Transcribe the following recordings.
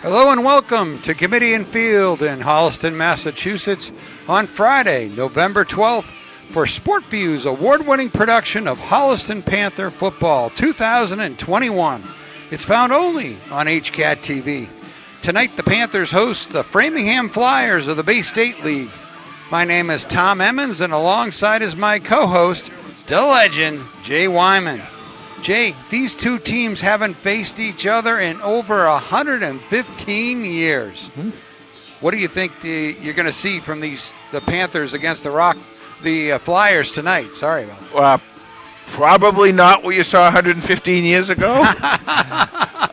Hello and welcome to Kamitian Field in Holliston, Massachusetts on Friday, November 12th for SportView's award-winning production of Holliston Panther Football 2021. It's found only on HCAT TV. Tonight the Panthers host the Framingham Flyers of the Bay State League. My name is Tom Emmons and alongside is my co-host, the legend, Jay Wyman. Jay, these two teams haven't faced each other in over 115 years. Mm-hmm. What do you think you're going to see from the Panthers against the Flyers tonight? Sorry about that. Well, probably not what you saw 115 years ago.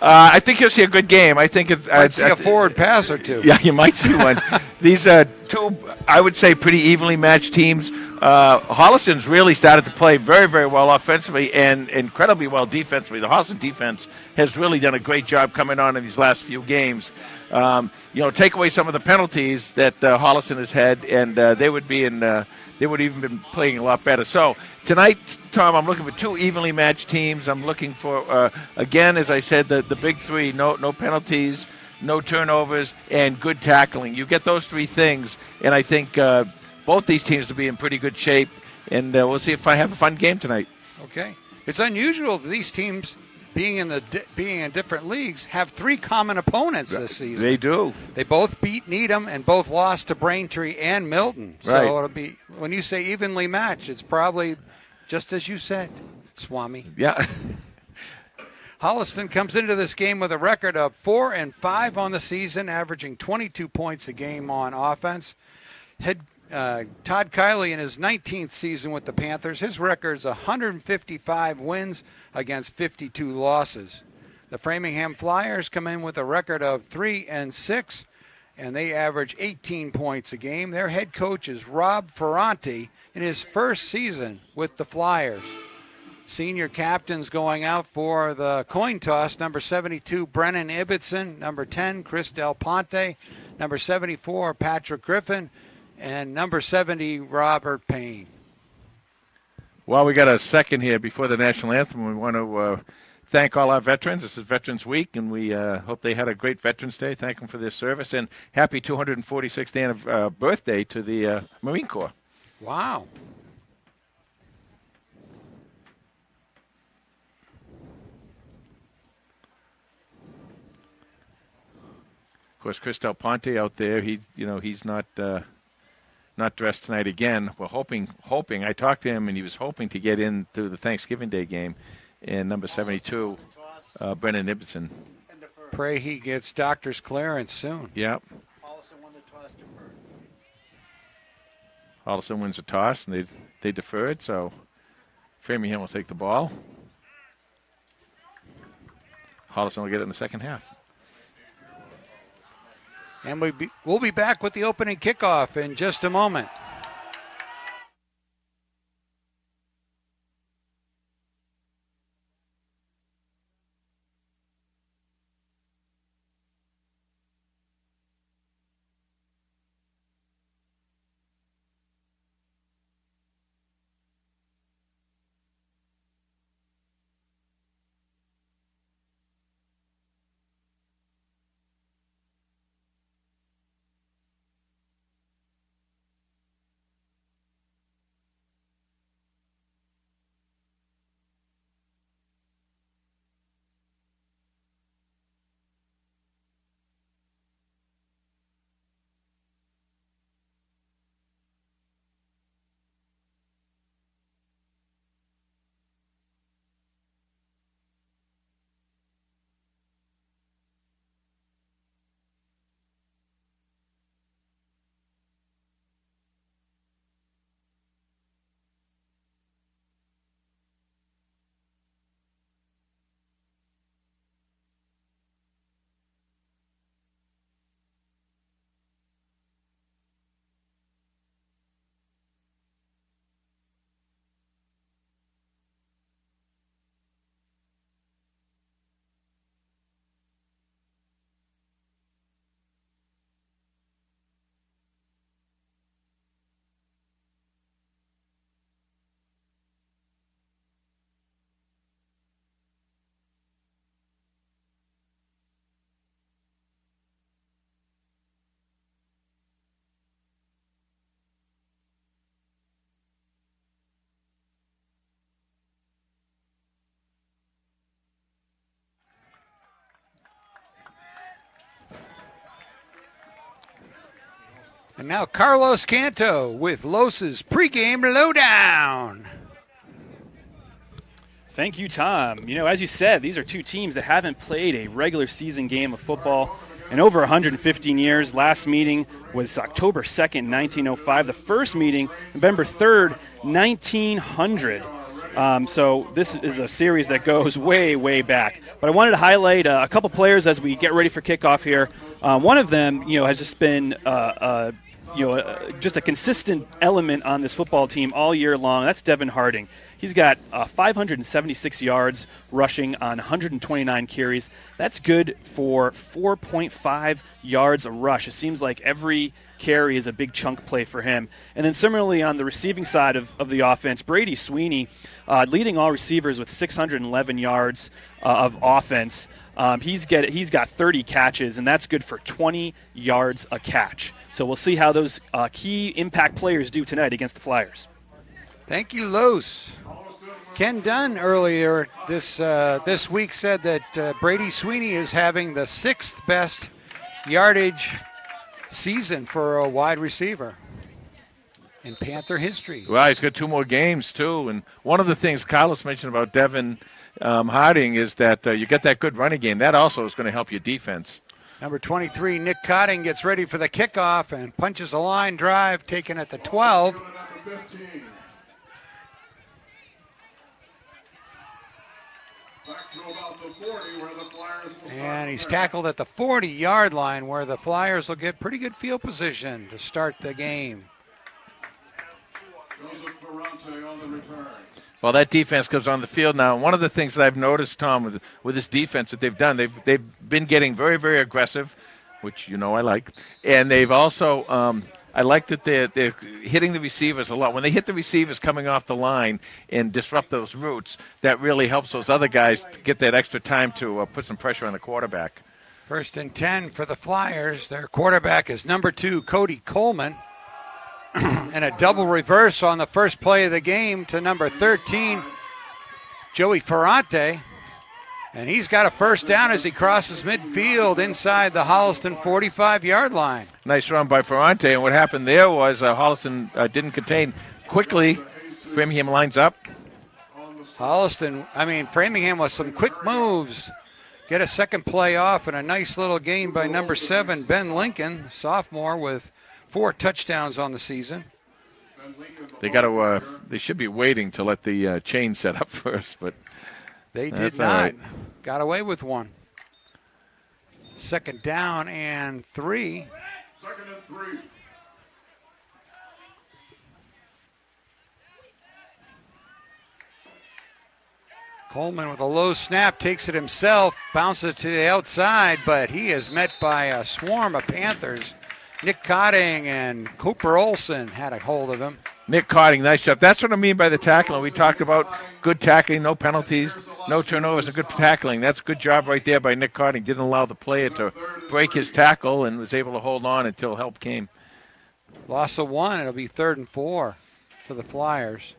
I think you'll see a good game. I think might see a forward pass or two. Yeah, you might see one. These are two, I would say, pretty evenly matched teams. Holliston's really started to play very, very well offensively and incredibly well defensively. The Holliston defense has really done a great job coming on in these last few games. Take away some of the penalties that Holliston has had, and they would even been playing a lot better. So tonight, Tom, I'm looking for two evenly matched teams. I'm looking for, again, as I said, the big three: no penalties, no turnovers, and good tackling. You get those three things, and I think both these teams will be in pretty good shape. And we'll see if I have a fun game tonight. Okay, it's unusual that these teams, being in different leagues, have three common opponents this season. They do. They both beat Needham and both lost to Braintree and Milton. So right. It'll be, when you say evenly matched, it's probably just as you said, Swami. Yeah. Holliston comes into this game with a record of 4-5 on the season, averaging 22 points a game on offense. Todd Kiley in his 19th season with the Panthers, his record is 155 wins against 52 losses. The Framingham Flyers come in with a record of 3-6, and they average 18 points a game. Their head coach is Rob Ferranti in his first season with the Flyers. Senior captains going out for the coin toss: number 72, Brennan Ibbotson; number 10, Chris Del Ponte; number 74, Patrick Griffin; and number 70, Robert Payne. Well, we got a second here before the national anthem. We want to thank all our veterans. This is Veterans Week, and we hope they had a great Veterans Day. Thank them for their service, and happy 246th birthday to the Marine Corps. Wow. Of course, Chris Del Ponte out there, he's not dressed tonight again. We're hoping. I talked to him, and he was hoping to get in through the Thanksgiving Day game. And number 72, Brennan Ibbotson. Pray he gets doctor's clearance soon. Yep. Holliston won the toss deferred. Holliston wins the toss, and they deferred, so Framingham will take the ball. Holliston will get it in the second half. And we'll be back with the opening kickoff in just a moment. And now Carlos Canto with Los's pregame lowdown. Thank you, Tom. You know, as you said, these are two teams that haven't played a regular season game of football in over 115 years. Last meeting was October 2nd, 1905. The first meeting, November 3rd, 1900. So this is a series that goes way, way back. But I wanted to highlight a couple players as we get ready for kickoff here. One of them, has just been just a consistent element on this football team all year long. That's Devin Harding. He's got 576 yards rushing on 129 carries. That's good for 4.5 yards a rush. It seems like every carry is a big chunk play for him. And then similarly on the receiving side of the offense, Brady Sweeney leading all receivers with 611 yards of offense. He's got 30 catches, and that's good for 20 yards a catch. So we'll see how those key impact players do tonight against the Flyers. Thank you, Los. Ken Dunn earlier this week said that Brady Sweeney is having the 6th best yardage season for a wide receiver in Panther history. Well, he's got 2 more games, too. And one of the things Carlos mentioned about Devin Harding is that you get that good running game. That also is going to help your defense. Number 23, Nick Cotting, gets ready for the kickoff and punches a line drive taken at the 12. And he's tackled at the 40-yard line where the Flyers will get pretty good field position to start the game. Well, that defense comes on the field now. One of the things that I've noticed, Tom, with this defense that they've done, they've been getting very, very aggressive, which I like. And they've also I like that they're hitting the receivers a lot. When they hit the receivers coming off the line and disrupt those routes, that really helps those other guys to get that extra time to put some pressure on the quarterback. 1st and 10 for the Flyers. Their quarterback is number 2, Cody Coleman. And a double reverse on the first play of the game to number 13, Joey Ferrante. And he's got a first down as he crosses midfield inside the Holliston 45-yard line. Nice run by Ferrante. And what happened there was Holliston didn't contain. Quickly, Framingham lines up. Framingham with some quick moves. Get a second play off and a nice little gain by number 7, Ben Lincoln, sophomore with 4 touchdowns on the season. They should be waiting to let the chain set up first, but they did not. Right. Got away with one. 2nd down and 3. 2nd and 3. Coleman with a low snap takes it himself, bounces it to the outside, but he is met by a swarm of Panthers. Nick Cotting and Cooper Olson had a hold of him. Nick Cotting, nice job. That's what I mean by the tackling. We talked about good tackling, no penalties, no turnovers, and good tackling. That's a good job right there by Nick Cotting. Didn't allow the player to break his tackle and was able to hold on until help came. Loss of 1. It'll be 3rd and 4 for the Flyers.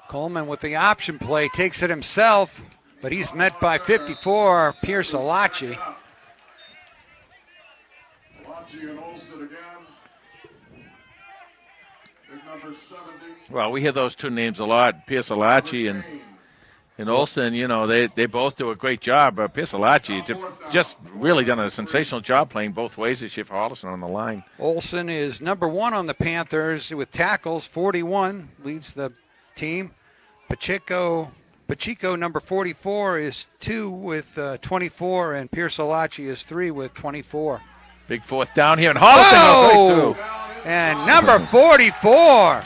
Coleman with the option play takes it himself, but he's met by 54, Pierce Alachi. Well, we hear those 2 names a lot, Pierce Alachi and Olson. They both do a great job. Pierce Alachi just really done a sensational job playing both ways this year for Holliston on the line. Olson is number 1 on the Panthers with tackles, 41, leads the team. Pacheco, number 44, is 2 with 24, and Pierce Alachi is 3 with 24. Big 4th down here, and Holliston goes right through. And number 44,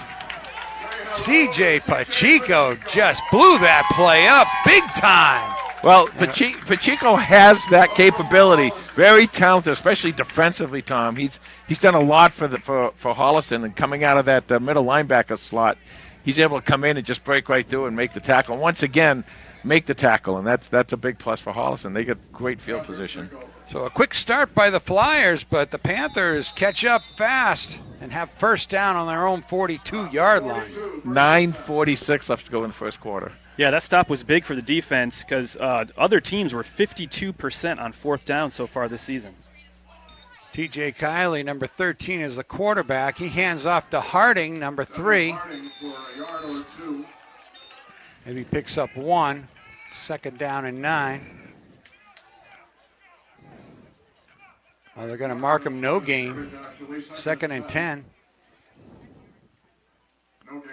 C.J. Pacheco, just blew that play up big time. Well, Pacheco has that capability. Very talented, especially defensively, Tom. He's done a lot for Holliston, and coming out of that middle linebacker slot, he's able to come in and just break right through and make the tackle. And once again, make the tackle, and that's a big plus for Holliston. They get great field position. So a quick start by the Flyers, but the Panthers catch up fast and have first down on their own 42-yard line. 9:46 left to go in the first quarter. Yeah, that stop was big for the defense because other teams were 52% on fourth down so far this season. TJ Kiley, number 13, is the quarterback. He hands off to Harding, number 3. Maybe picks up 1. Second down and 9. Oh, they're going to mark him no gain. Second and 10. No gain.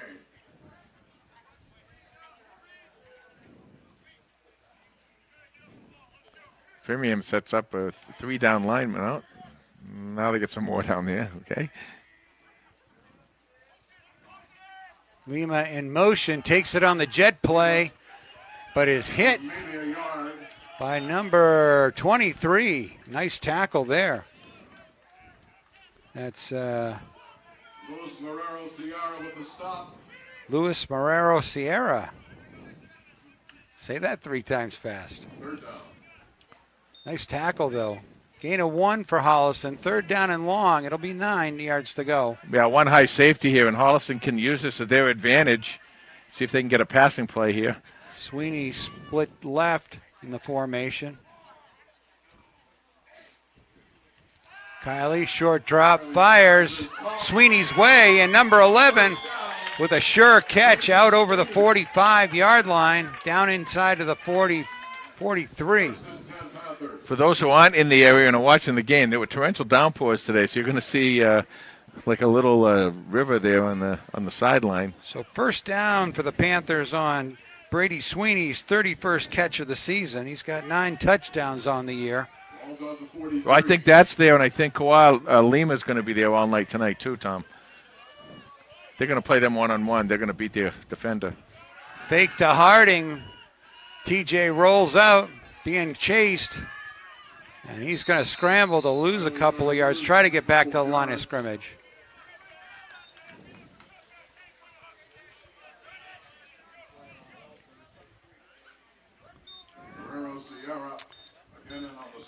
Framingham sets up a 3-down lineman out. Now they get some more down there. Okay. Lima in motion, takes it on the jet play, but is hit by number 23. Nice tackle there. That's Luis Marrero Sierra with the stop. Luis Marrero Sierra. Say that 3 times fast. Third down. Nice tackle, though. Gain of 1 for Holliston. Third down and long. It'll be 9 yards to go. Yeah, one high safety here, and Holliston can use this at their advantage. See if they can get a passing play here. Sweeney split left in the formation. Kiley, short drop, fires Sweeney's way, and number 11 with a sure catch out over the 45-yard line, down inside of the 43. For those who aren't in the area and are watching the game, there were torrential downpours today, so you're going to see like a little river there on the sideline. So first down for the Panthers on Brady Sweeney's 31st catch of the season. He's got 9 touchdowns on the year. Well, I think that's there, and I think Kawhi Lima's going to be there all night tonight too, Tom. They're going to play them one-on-one. They're going to beat their defender. Fake to Harding. TJ rolls out, being chased. And he's going to scramble to lose a couple of yards, try to get back to the line of scrimmage.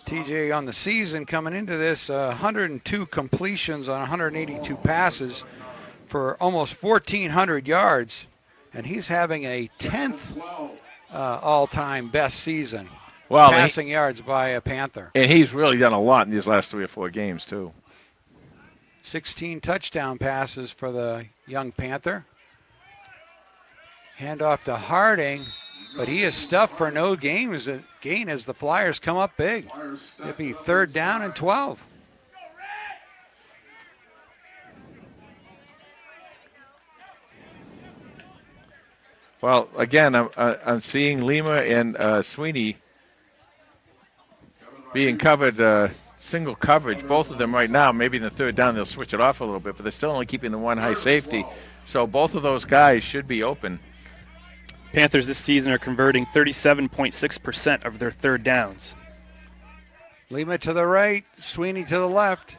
TJ on the season coming into this, 102 completions on 182 passes for almost 1,400 yards. And he's having a 10th all-time best season. Well, passing yards by a Panther. And he's really done a lot in these last 3 or 4 games, too. 16 touchdown passes for the young Panther. Handoff to Harding, but he is stuffed for no gain as the Flyers come up big. It'll be third down and 12. Well, again, I'm seeing Lima and Sweeney being covered, single coverage, both of them right now. Maybe in the third down they'll switch it off a little bit, but they're still only keeping the one high safety. So both of those guys should be open. Panthers this season are converting 37.6% of their third downs. Lima to the right, Sweeney to the left.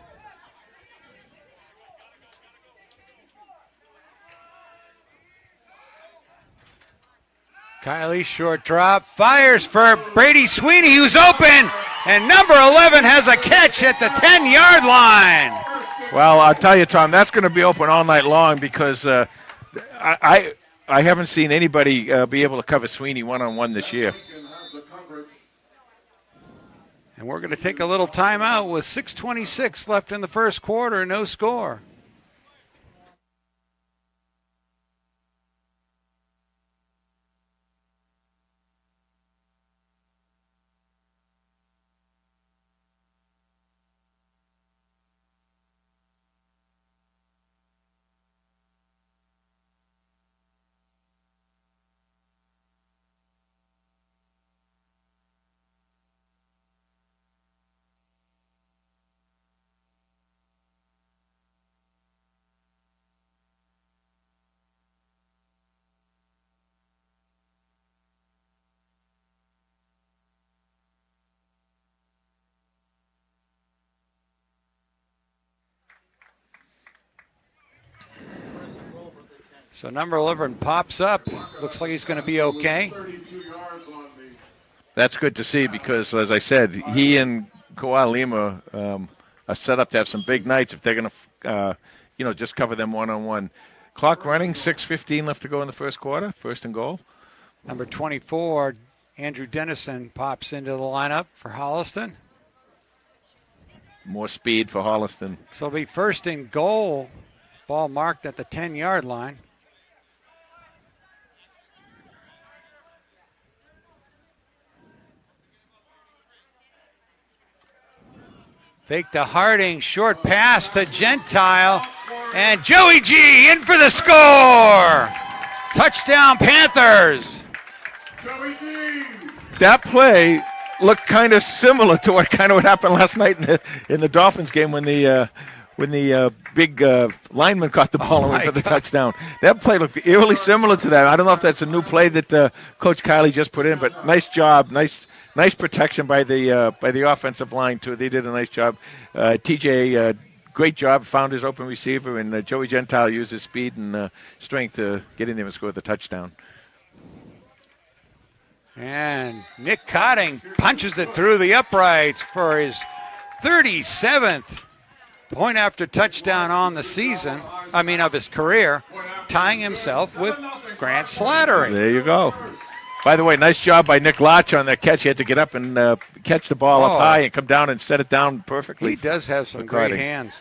Kiley, short drop, fires for Brady Sweeney, who's open, and number 11 has a catch at the 10-yard line. Well, I'll tell you, Tom, that's going to be open all night long because I haven't seen anybody be able to cover Sweeney one-on-one this year. And we're going to take a little timeout with 6:26 left in the first quarter, no score. So number 11 pops up. Looks like he's going to be okay. That's good to see because, as I said, he and Kawhi Lima are set up to have some big nights if they're going to, just cover them one-on-one. Clock running, 6:15 left to go in the first quarter. First and goal. Number 24, Andrew Dennison, pops into the lineup for Holliston. More speed for Holliston. So it'll be first and goal. Ball marked at the 10-yard line. Fake to Harding, short pass to Gentile, and Joey G in for the score! Touchdown Panthers! That play looked kind of similar to what happened last night in the Dolphins game when the big lineman caught the ball and went for the touchdown. That play looked eerily similar to that. I don't know if that's a new play that Coach Kiley just put in, but nice job, nice protection by the offensive line too. They did a nice job. TJ, great job, found his open receiver, and Joey Gentile used his speed and strength to get in there and score the touchdown. And Nick Cotting punches it through the uprights for his 37th point after touchdown on the season, of his career, tying himself with Grant Slattery. There you go. By the way, nice job by Nick Lotch on that catch. He had to get up and catch the ball up high and come down and set it down perfectly. He does have some great hands.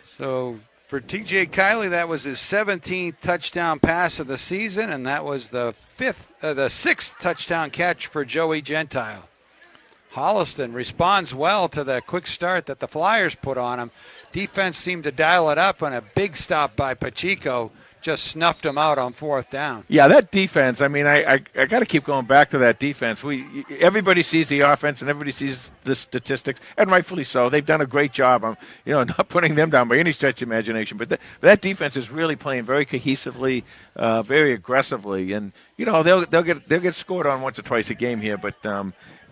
So for TJ Kiley, that was his 17th touchdown pass of the season, and that was the sixth touchdown catch for Joey Gentile. Holliston responds well to the quick start that the Flyers put on him. Defense seemed to dial it up, and a big stop by Pacheco just snuffed him out on fourth down. Yeah, that defense, I got to keep going back to that defense. Everybody sees the offense and everybody sees the statistics, and rightfully so. They've done a great job. I'm not putting them down by any stretch of imagination, but that defense is really playing very cohesively, very aggressively, and they'll get scored on once or twice a game here, but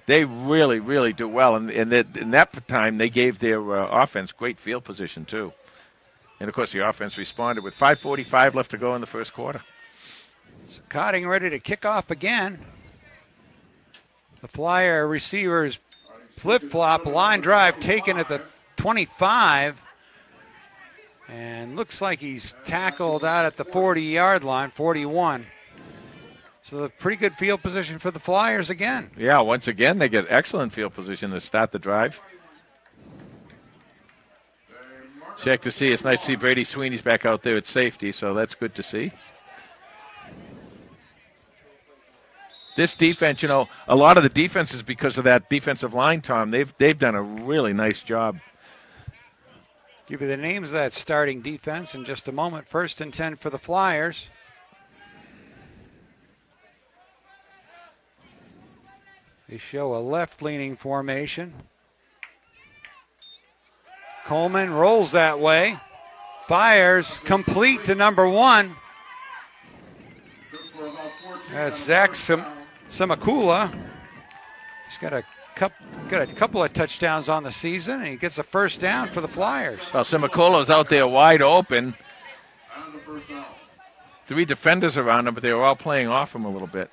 they really, really do well, and in that time they gave their offense great field position too. And, of course, the offense responded with 5:45 left to go in the first quarter. So Cotting ready to kick off again. The Flyer receivers flip-flop, line drive taken at the 25. And looks like he's tackled out at the 40-yard line, 41. So a pretty good field position for the Flyers again. Yeah, once again, they get excellent field position to start the drive. Check to see. It's nice to see Brady Sweeney's back out there at safety, so that's good to see. This defense, a lot of the defense is because of that defensive line, Tom. They've done a really nice job. Give you the names of that starting defense in just a moment. First and 10 for the Flyers. They show a left-leaning formation. Coleman rolls that way. Fires complete to number 1. That's Zach Simakula. He's got a couple of touchdowns on the season, and he gets a first down for the Flyers. Well, Simakula's out there wide open. 3 defenders around him, but they were all playing off him a little bit.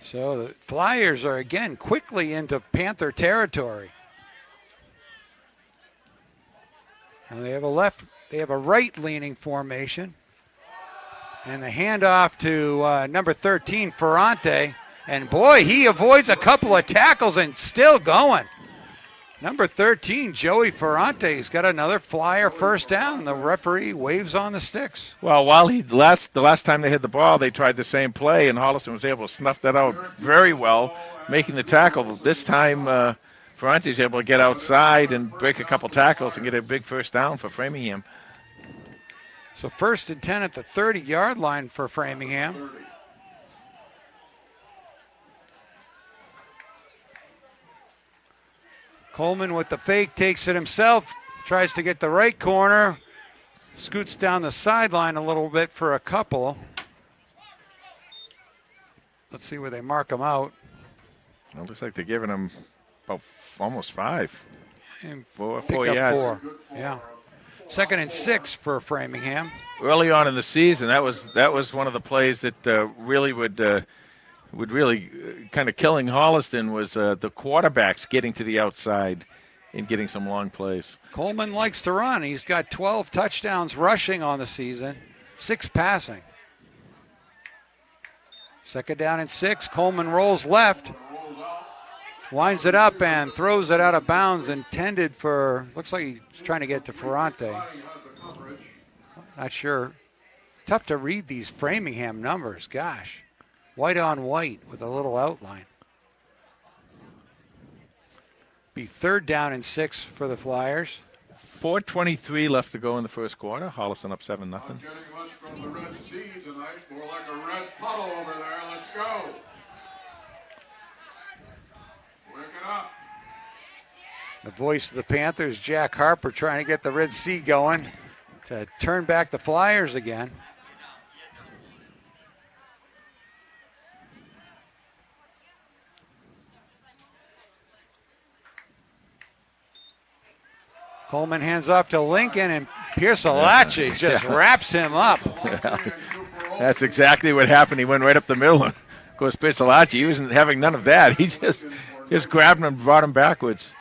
So the Flyers are again quickly into Panther territory. And they have a right-leaning formation. And the handoff to number 13, Ferrante. And boy, he avoids a couple of tackles and still going. Number 13, Joey Ferrante's got another Flyer first down. The referee waves on the sticks. Well, while the last time they had the ball, they tried the same play, and Holliston was able to snuff that out very well, making the tackle. This time, Ferrante's able to get outside and break a couple tackles and get a big first down for Framingham. So first and 10 at the 30-yard line for Framingham. Coleman with the fake, takes it himself, tries to get the right corner, scoots down the sideline a little bit for a couple. Let's see where they mark him out. It looks like they're giving him about almost 5. And Four pick up yards. 4. Yeah. 2nd and 6 for Framingham. Early on in the season, that was one of the plays that really would really kind of killing Holliston was the quarterbacks getting to the outside and getting some long plays. Coleman likes to run. He's got 12 touchdowns rushing on the season, 6 passing. Second down and 6. Coleman rolls left. Winds it up and throws it out of bounds, intended for, looks like he's trying to get to Ferrante. Not sure. Tough to read these Framingham numbers, gosh. White on white with a little outline. Be third down and 6 for the Flyers. 4:23 left to go in the first quarter. Holliston up 7-0. Not getting much from the Red Sea tonight. More like a red puddle over there. Let's go. Wake it up. The voice of the Panthers, Jack Harper, trying to get the Red Sea going to turn back the Flyers again. Coleman hands off to Lincoln, and Pierce-Alachi just wraps him up. That's exactly what happened. He went right up the middle. Of course, Pierce-Alachi, he wasn't having none of that. He just grabbed him and brought him backwards.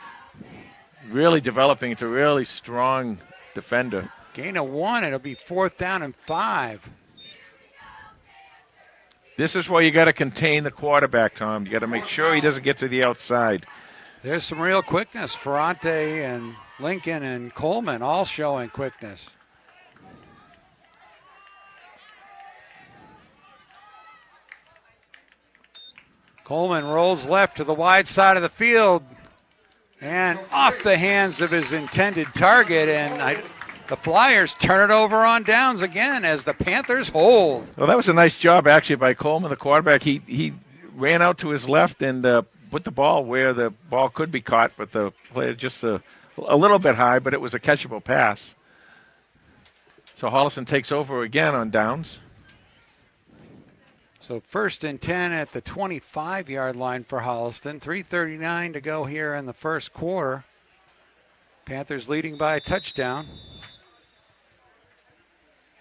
Really developing into a really strong defender. Gain of 1. It'll be 4th down and 5. This is where you got to contain the quarterback, Tom. You got to make sure he doesn't get to the outside. There's some real quickness. Ferrante and Lincoln and Coleman all showing quickness. Coleman rolls left to the wide side of the field and off the hands of his intended target, and the Flyers turn it over on downs again as the Panthers hold. Well, that was a nice job actually by Coleman, the quarterback. He ran out to his left and put the ball where the ball could be caught, but the player just a little bit high, but it was a catchable pass. So Holliston takes over again on downs. So 1st and 10 at the 25-yard line for Holliston. 3:39 to go here in the first quarter. Panthers leading by a touchdown.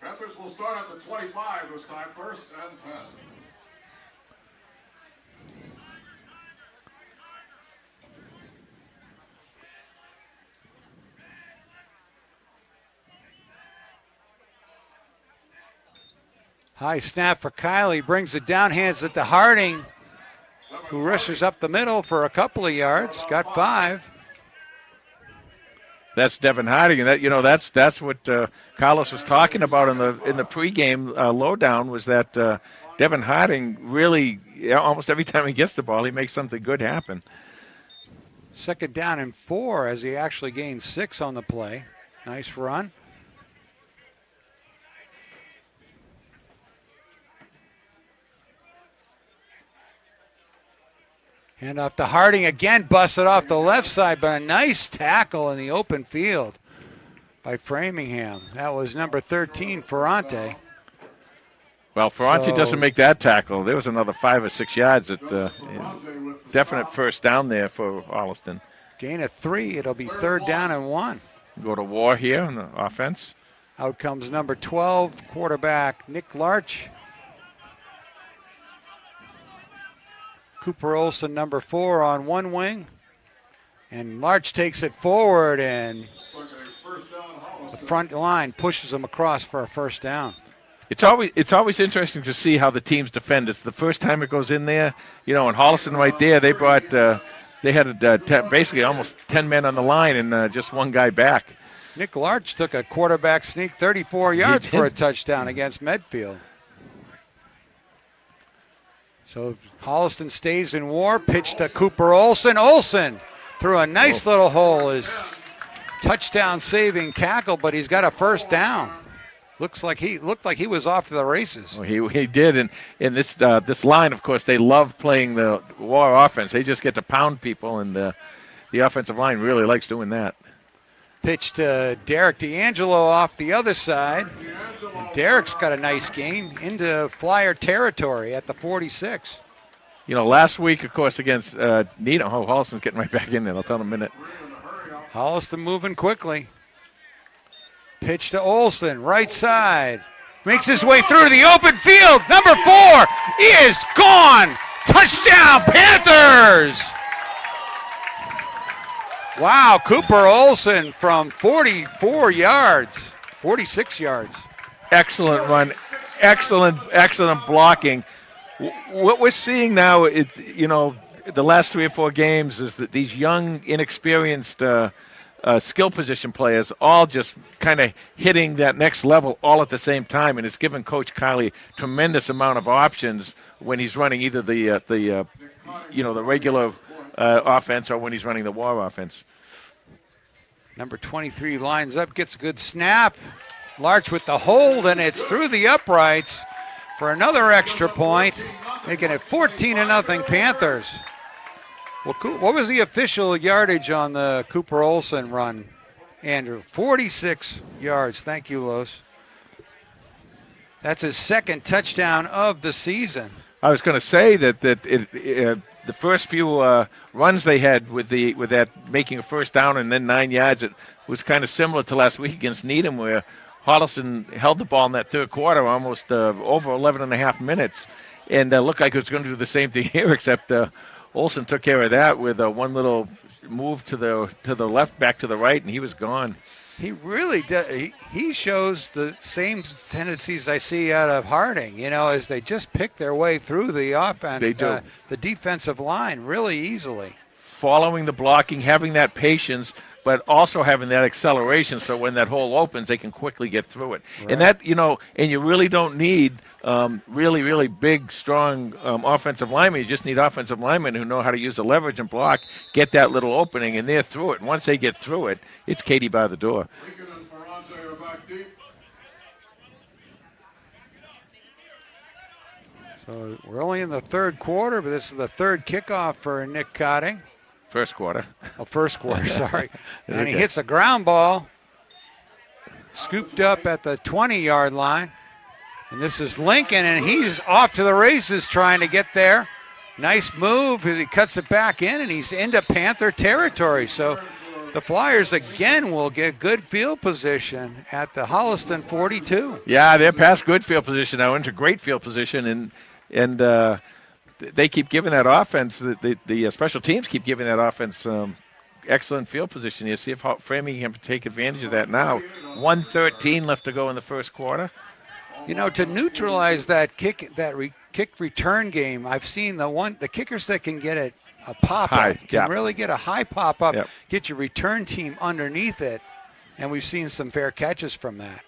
Panthers will start at the 25 this time. 1st and 10. High snap for Kiley, brings it down, hands it to Harding, who rushes up the middle for a couple of yards, got 5. That's Devin Harding, and that's what Carlos was talking about in the pregame lowdown, was that Devin Harding really, almost every time he gets the ball, he makes something good happen. 2nd down and 4 as he actually gains 6 on the play. Nice run. Hand off to Harding again, busted off the left side, but a nice tackle in the open field by Framingham. That was number 13, Ferrante. Well, Ferrante doesn't make that tackle. There was another 5 or 6 yards at definite first down there for Holliston. Gain of 3. It'll be 3rd down and 1. Go to war here on the offense. Out comes number 12, quarterback Nick Larch. Cooper Olson, number 4, on one wing. And Larch takes it forward, and the front line pushes him across for a 1st down. It's always interesting to see how the teams defend. It's the first time it goes in there. And Holliston right there, they brought they had basically almost 10 men on the line and just one guy back. Nick Larch took a quarterback sneak 34 yards for a touchdown against Medfield. So Holliston stays in war. Pitch to Cooper Olson. Olson through a nice little hole. His touchdown saving tackle, but he's got a 1st down. Looked like he was off to the races. Well, he did, and in this line, of course, they love playing the war offense. They just get to pound people, and the offensive line really likes doing that. Pitch to Derek D'Angelo off the other side. And Derek's got a nice gain into Flyer territory at the 46. Last week, of course, against Needham. Oh, Holliston's getting right back in there. I'll tell him in a minute. Holliston moving quickly. Pitch to Olson, right side. Makes his way through to the open field. Number 4 is gone. Touchdown, Panthers! Wow, Cooper Olson from 44 yards, 46 yards. Excellent run. Excellent blocking. What we're seeing now, the last 3 or 4 games is that these young, inexperienced skill position players all just kind of hitting that next level all at the same time, and it's given Coach Kiley tremendous amount of options when he's running either the regular offense or when he's running the war offense. Number 23 lines up, gets a good snap. Larch with the hold, and it's through the uprights for another extra point, making it 14-0 Panthers. Well, what was the official yardage on the Cooper Olsen run, Andrew? 46 yards. Thank you, Los. That's his second touchdown of the season. I was going to say that the first few runs they had with that making a first down and then 9 yards, it was kind of similar to last week against Needham, where Holliston held the ball in that third quarter almost over 11 and a half minutes, and looked like it was going to do the same thing here, except Olsen took care of that with one little move to the left, back to the right, and he was gone. He really does. He shows the same tendencies I see out of Harding, as they just pick their way through the offense. They do. The defensive line really easily. Following the blocking, having that patience, but also having that acceleration, so when that hole opens, they can quickly get through it. Right. And that, and you really don't need really, really big, strong offensive linemen. You just need offensive linemen who know how to use the leverage and block, get that little opening, and they're through it. And once they get through it, it's Katie by the door. Lincoln and Ferrante are back deep. So we're only in the third quarter, but this is the third kickoff for Nick Cotting. First quarter. Oh, first quarter, sorry. And Okay. he hits a ground ball, scooped up at the 20-yard line. And this is Lincoln, and he's off to the races trying to get there. Nice move as he cuts it back in, and he's into Panther territory. So the Flyers again will get good field position at the Holliston 42. Yeah, they're past good field position now into great field position, and they keep giving that offense, the special teams keep giving that offense excellent field position. You see if Framingham can take advantage of that now. 1:13 left to go in the first quarter. To neutralize that kick return game, I've seen the kickers that can get it a pop up can really get a high pop up, get your return team underneath it, and we've seen some fair catches from that.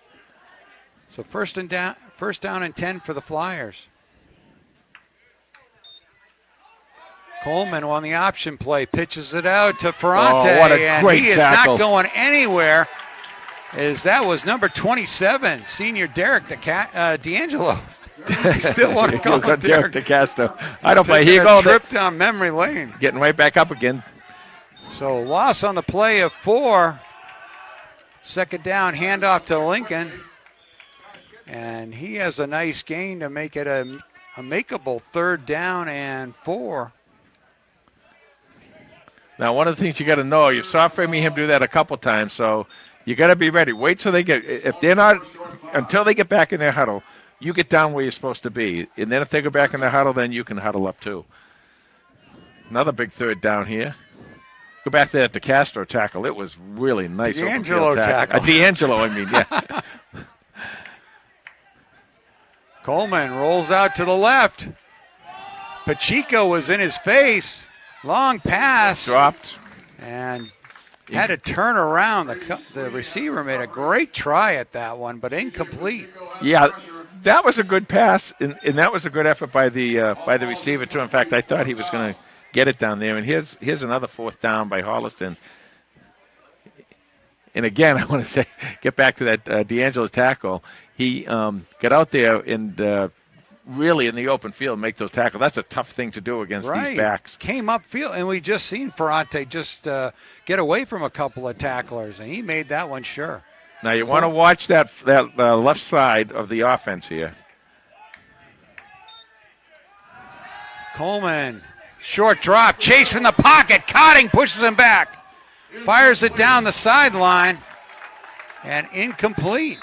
So first down and 10 for the Flyers. Coleman on the option play, pitches it out to Ferrante, what a great he is tackle. not going anywhere. That was number 27, senior Derek D'Angelo. You still want to call it Derek DeCastro. I don't play. Here goes trip down memory lane. Getting right back up again. So loss on the play of 4. Second down, handoff to Lincoln. And he has a nice gain to make it a makeable 3rd down and 4. Now, one of the things you got to know, you saw Framingham do that a couple times, so you got to be ready. Wait till until they get back in their huddle, you get down where you're supposed to be. And then if they go back in their huddle, then you can huddle up too. Another big 3rd down here. Go back there at the Castro tackle. It was really nice. D'Angelo tackle. D'Angelo, I mean, yeah. Coleman rolls out to the left. Pacheco was in his face. Long pass. Dropped. And had to turn around. The receiver made a great try at that one, but incomplete. Yeah, that was a good pass, and that was a good effort by the receiver too. In fact, I thought he was going to get it down there. And here's another 4th down by Holliston. And again, I want to say, get back to that D'Angelo tackle. He got out there and really in the open field make those tackles. That's a tough thing to do against these backs. Came upfield, and we just seen Ferrante just get away from a couple of tacklers, and he made that one sure. Now you want to watch that left side of the offense here. Coleman, short drop, chase from the pocket. Cotting pushes him back. Fires it down the sideline, and incomplete.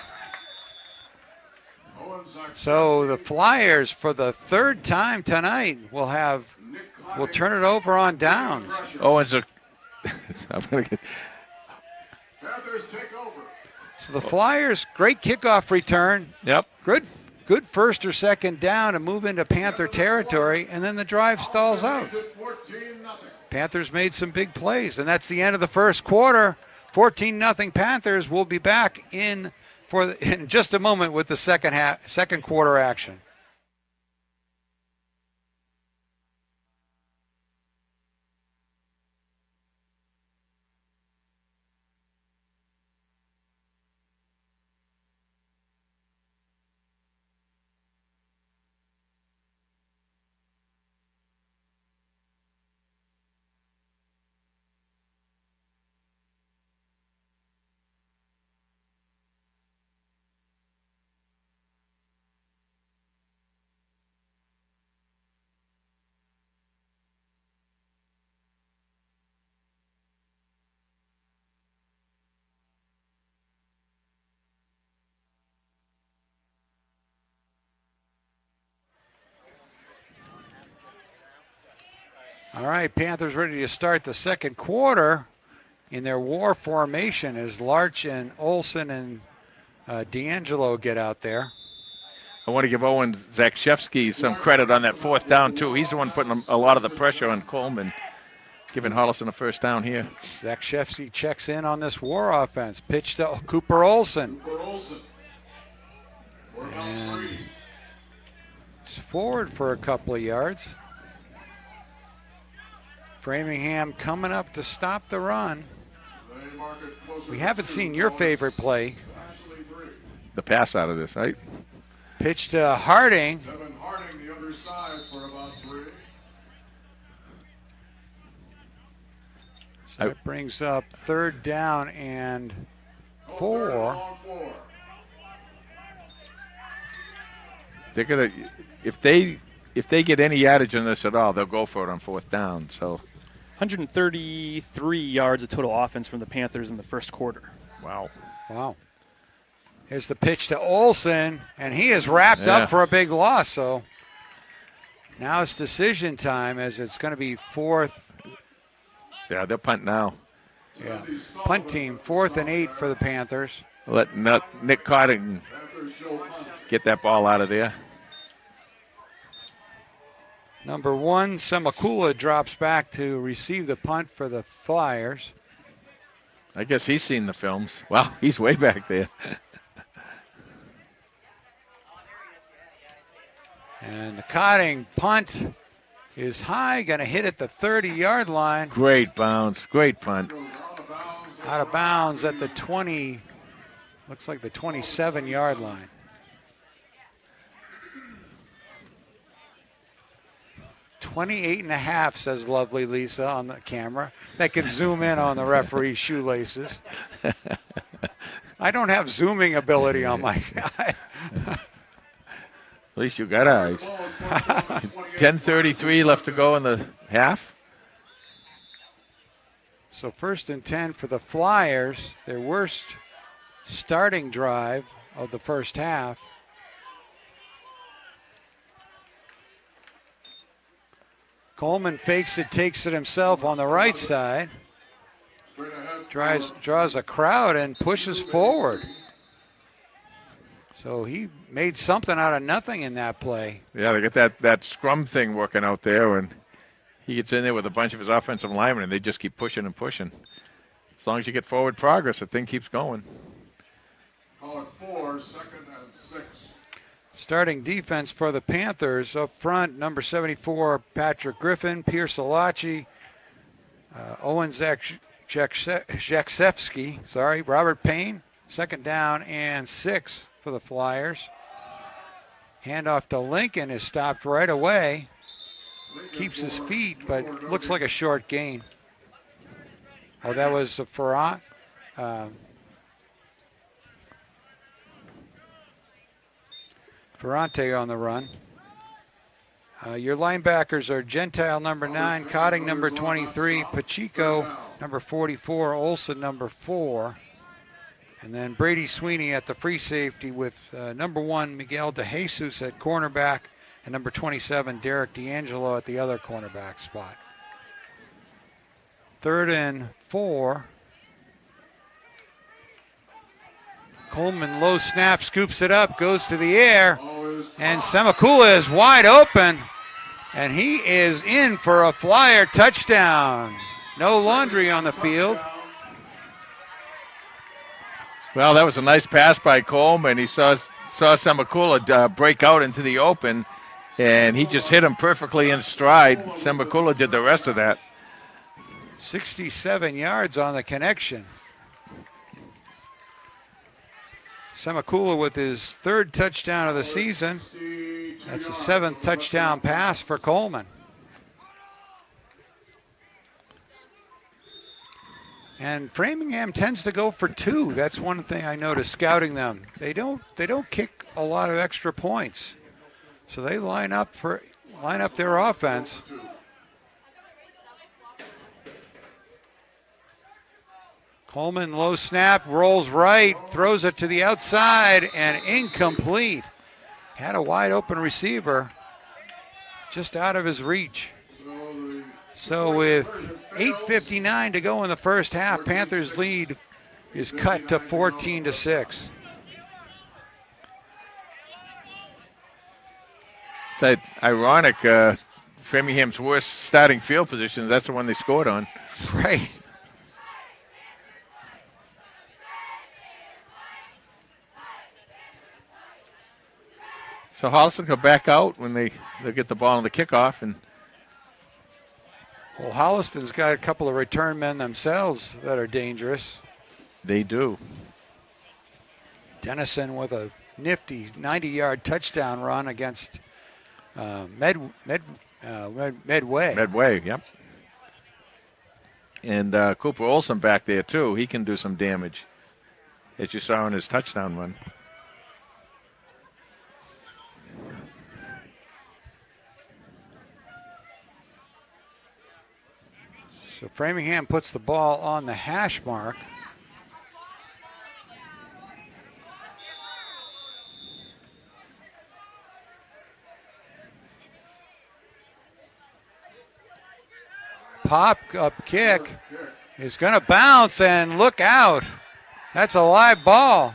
So the Flyers, for the 3rd time tonight, will turn it over on downs. Owens, Panthers take over. So the Flyers, great kickoff return. Yep. Good good first or second down to move into Panther territory, and then the drive stalls out. Panthers made some big plays, and that's the end of the first quarter. 14-0 Panthers. Will be back in just a moment with the second quarter action. All right, Panthers ready to start the second quarter in their war formation as Larch and Olsen and D'Angelo get out there. I want to give Owen Zakshevsky some credit on that fourth down, too. He's the one putting a lot of the pressure on Coleman, giving Holliston a first down here. Zakshevsky checks in on this war offense. Pitch to Cooper Olsen. And it's forward for a couple of yards. Framingham coming up to stop the run. We haven't seen your favorite play. The pass out of this, right? Pitch to Harding. Devin Harding, the other side for about 3. So that brings up third down and 4. They're gonna if they get any yardage on this at all, they'll go for it on fourth down. So 133 yards of total offense from the Panthers in the first quarter. Wow. Here's the pitch to Olsen, and he is wrapped up for a big loss. So now it's decision time as it's going to be fourth. Yeah, they'll punt now. Yeah, punt team, 4th and 8 for the Panthers. Let Nick Cotting get that ball out of there. Number 1, Semakula drops back to receive the punt for the Flyers. I guess he's seen the films. Wow, he's way back there. And the Cotting punt is high, going to hit at the 30-yard line. Great bounce, great punt. Out of bounds at the 20, looks like the 27-yard line. "28.5", says lovely Lisa on the camera. That can zoom in on the referee's shoelaces. I don't have zooming ability on my guy. At least you got eyes. 10:33 left to go in the half. So 1st and 10 for the Flyers, their worst starting drive of the first half. Coleman fakes it, takes it himself on the right side. Draws a crowd and pushes forward. So he made something out of nothing in that play. Yeah, they get that scrum thing working out there, and he gets in there with a bunch of his offensive linemen, and they just keep pushing and pushing. As long as you get forward progress, the thing keeps going. Call it 4, 2nd and 6. Starting defense for the Panthers up front, number 74, Patrick Griffin, Pierce Alachi, Owen Jaksevsky, Robert Payne. 2nd down and 6 for the Flyers. Handoff to Lincoln is stopped right away. Keeps his feet, but looks like a short gain. Oh, that was a Ferrant. Ferrante on the run. Your linebackers are Gentile number 9, Cotting number 23, Pacheco number 44, Olsen number 4. And then Brady Sweeney at the free safety with number 1, Miguel DeJesus at cornerback, and number 27, Derek D'Angelo at the other cornerback spot. 3rd and 4. Coleman low snap, scoops it up, goes to the air, And Semakula is wide open, and he is in for a flyer touchdown. No laundry on the field. Well, that was a nice pass by Coleman. He saw Semakula break out into the open, and he just hit him perfectly in stride. Semakula did the rest of that. 67 yards on the connection. Semakula with his 3rd touchdown of the season. That's the 7th touchdown pass for Coleman. And Framingham tends to go for 2. That's one thing I noticed scouting them. They don't kick a lot of extra points. So they line up their offense. Coleman, low snap, rolls right, throws it to the outside, and incomplete. Had a wide open receiver just out of his reach. So with 8:59 to go in the first half, Panthers' lead is cut to 14-6. It's ironic. Framingham's worst starting field position, that's the one they scored on. Right. So Holliston will back out when they'll get the ball on the kickoff. And well, Holliston's got a couple of return men themselves that are dangerous. They do. Dennison with a nifty 90-yard touchdown run against Medway. Medway, yep. And Cooper Olson back there, too. He can do some damage, as you saw in his touchdown run. So Framingham puts the ball on the hash mark. Pop-up kick is going to bounce, and look out. That's a live ball.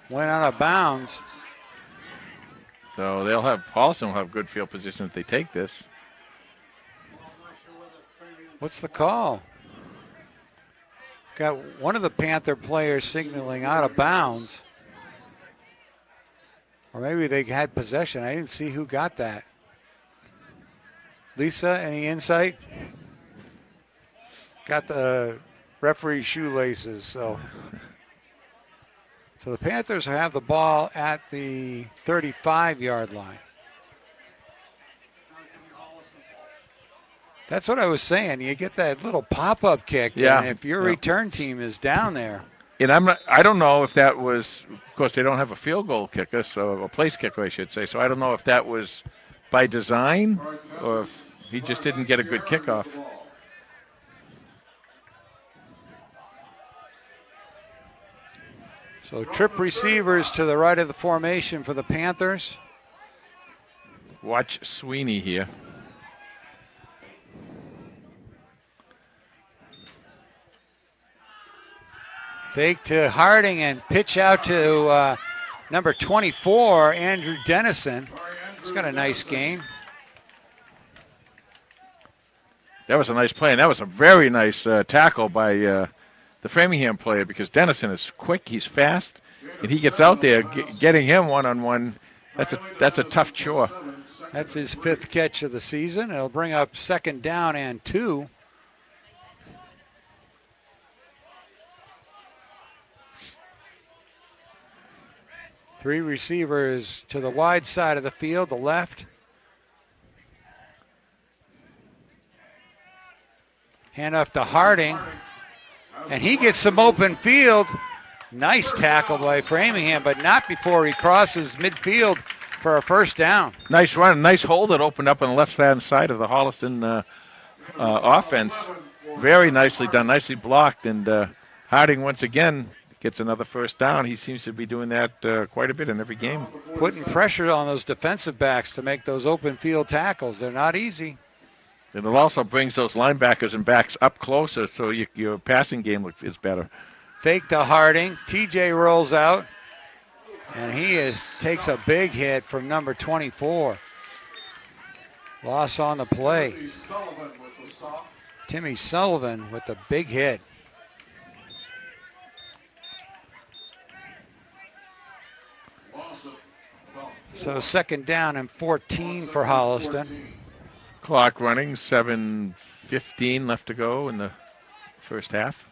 Went out of bounds. So Holliston will have good field position if they take this. What's the call? Got one of the Panther players signaling out of bounds. Or maybe they had possession. I didn't see who got that. Lisa, any insight? Got the referee's shoelaces, so the Panthers have the ball at the 35-yard line. That's what I was saying. You get that little pop-up kick, and if your return team is down there. And I don't know if that was, of course, they don't have a field goal kicker, so a place kicker, I should say. So I don't know if that was by design or if he just didn't get a good kickoff. So trip receivers to the right of the formation for the Panthers. Watch Sweeney here. Fake to Harding and pitch out to number 24, Andrew Dennison. He's got a nice game. That was a nice play, and that was a very nice tackle by the Framingham player, because Dennison is quick, he's fast, and he gets out there. Getting him one-on-one, that's a tough chore. That's his 5th catch of the season. It'll bring up 2nd down and 2. Three receivers to the wide side of the field, the left. Hand off to Harding, and he gets some open field. Nice tackle by Framingham, but not before he crosses midfield for a first down. Nice run, nice hole that opened up on the left-hand side of the Holliston offense. Very nicely done, nicely blocked, and Harding once again gets another first down. He seems to be doing that quite a bit in every game. Putting pressure on those defensive backs to make those open field tackles. They're not easy. And it also brings those linebackers and backs up closer, so your passing game is better. Fake to Harding. TJ rolls out. And he takes a big hit from number 24. Loss on the play. Timmy Sullivan with the stop. Timmy Sullivan with the big hit. Loss of about So second down and 14 for Holliston. Clock running, 7:15 left to go in the first half.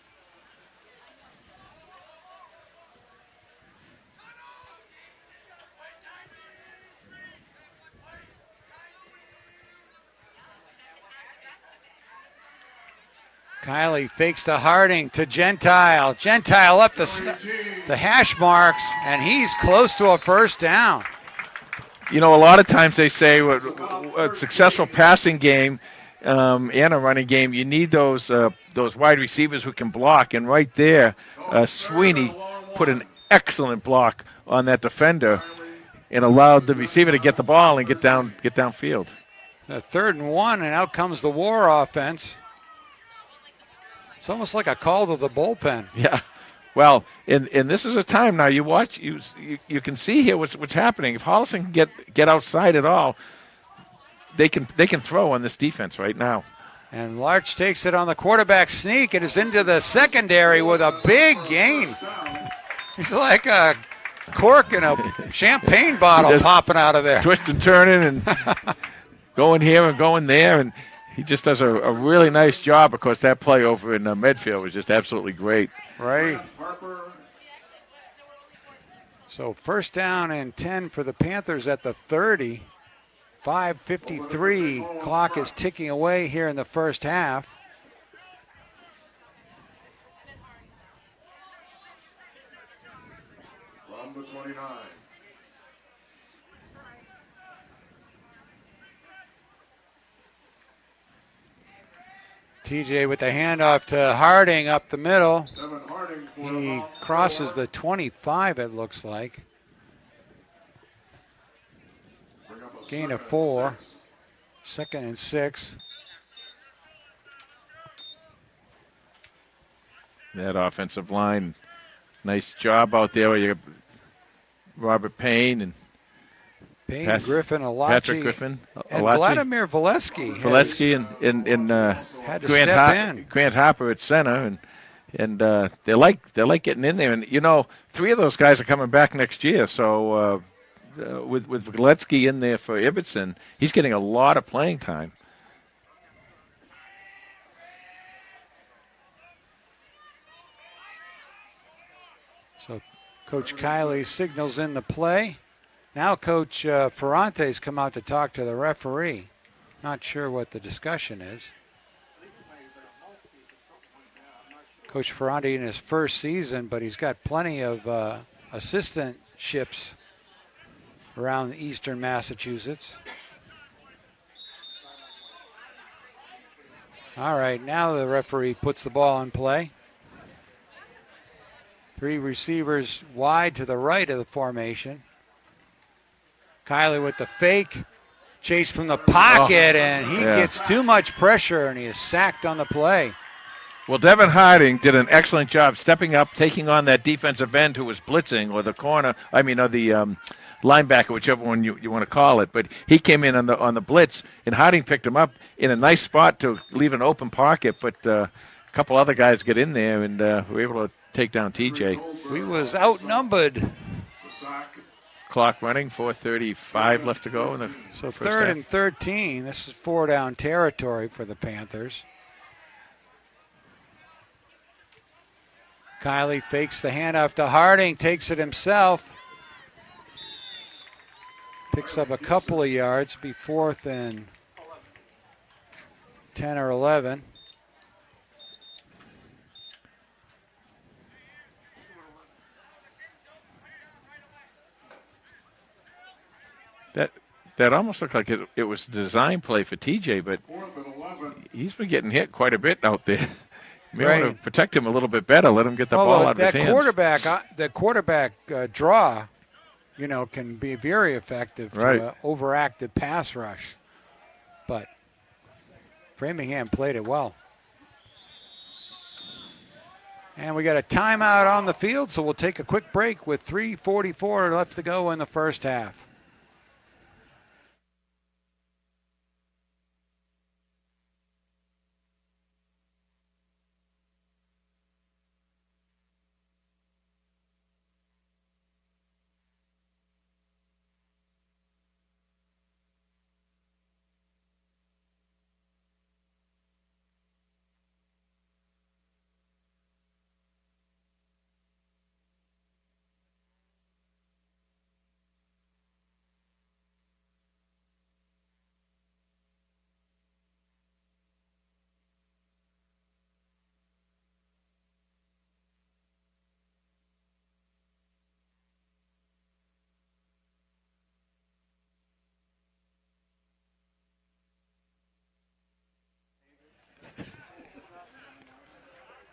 Kiley fakes to Harding to Gentile. Gentile up the hash marks, and he's close to a first down. You know, a lot of times they say a successful passing game and a running game, you need those wide receivers who can block. And right there, Sweeney put an excellent block on that defender and allowed the receiver to get the ball and get downfield. The 3rd and 1, and out comes the War offense. It's almost like a call to the bullpen. Yeah. Well, and this is a time now you watch, you can see here what's happening. If Holliston can get outside at all, they can throw on this defense right now. And Larch takes it on the quarterback sneak and is into the secondary with a big gain. He's like a cork in a champagne bottle popping out of there. Twisting, turning, and going here and going there, and he just does a really nice job because that play over in Medfield was just absolutely great. Right. So first down and 10 for the Panthers at the 30. 5:53. Clock is ticking away here in the first half. from the 29. TJ with the handoff to Harding up the middle. Devin Harding for He about crosses 4. the 25, it looks like. Bring up a Gain of second and 4. 6. 2nd and 6. That offensive line, nice job out there with Robert Payne and Payne, Griffin, Alachi, Patrick Griffin, and Alachi, Vladimir Valesky. Valesky and had to Grant, step in. Grant Hopper at center, and they like getting in there. And you know, 3 of those guys are coming back next year. So with Valesky in there for Ibbotson, he's getting a lot of playing time. So Coach Kiley signals in the play. Now Coach Ferrante's come out to talk to the referee. Not sure what the discussion is. Coach Ferrante in his first season, but he's got plenty of assistantships around eastern Massachusetts. All right, now the referee puts the ball in play. 3 receivers wide to the right of the formation. Kiley with the fake. Chase from the pocket, and he gets too much pressure, and he is sacked on the play. Well, Devin Harding did an excellent job stepping up, taking on that defensive end who was blitzing, or the corner, or the linebacker, whichever one you want to call it. But he came in on the blitz, and Harding picked him up in a nice spot to leave an open pocket. But a couple other guys get in there and were able to take down TJ. We was outnumbered. The sack. Clock running, 4:35 left to go in the So first 3rd half. and 13. This is 4-down territory for the Panthers. Kiley fakes the handoff to Harding, takes it himself. Picks up a couple of yards, be 4th and 10 or 11. That almost looked like it was a design play for TJ, but 4th and 11. he's been getting hit quite a bit out there. You may Right. want to protect him a little bit better, let him get the ball out of his hands. The quarterback draw, can be very effective Right. to an overactive pass rush. But Framingham played it well. And we got a timeout on the field, so we'll take a quick break with 3:44 left to go in the first half.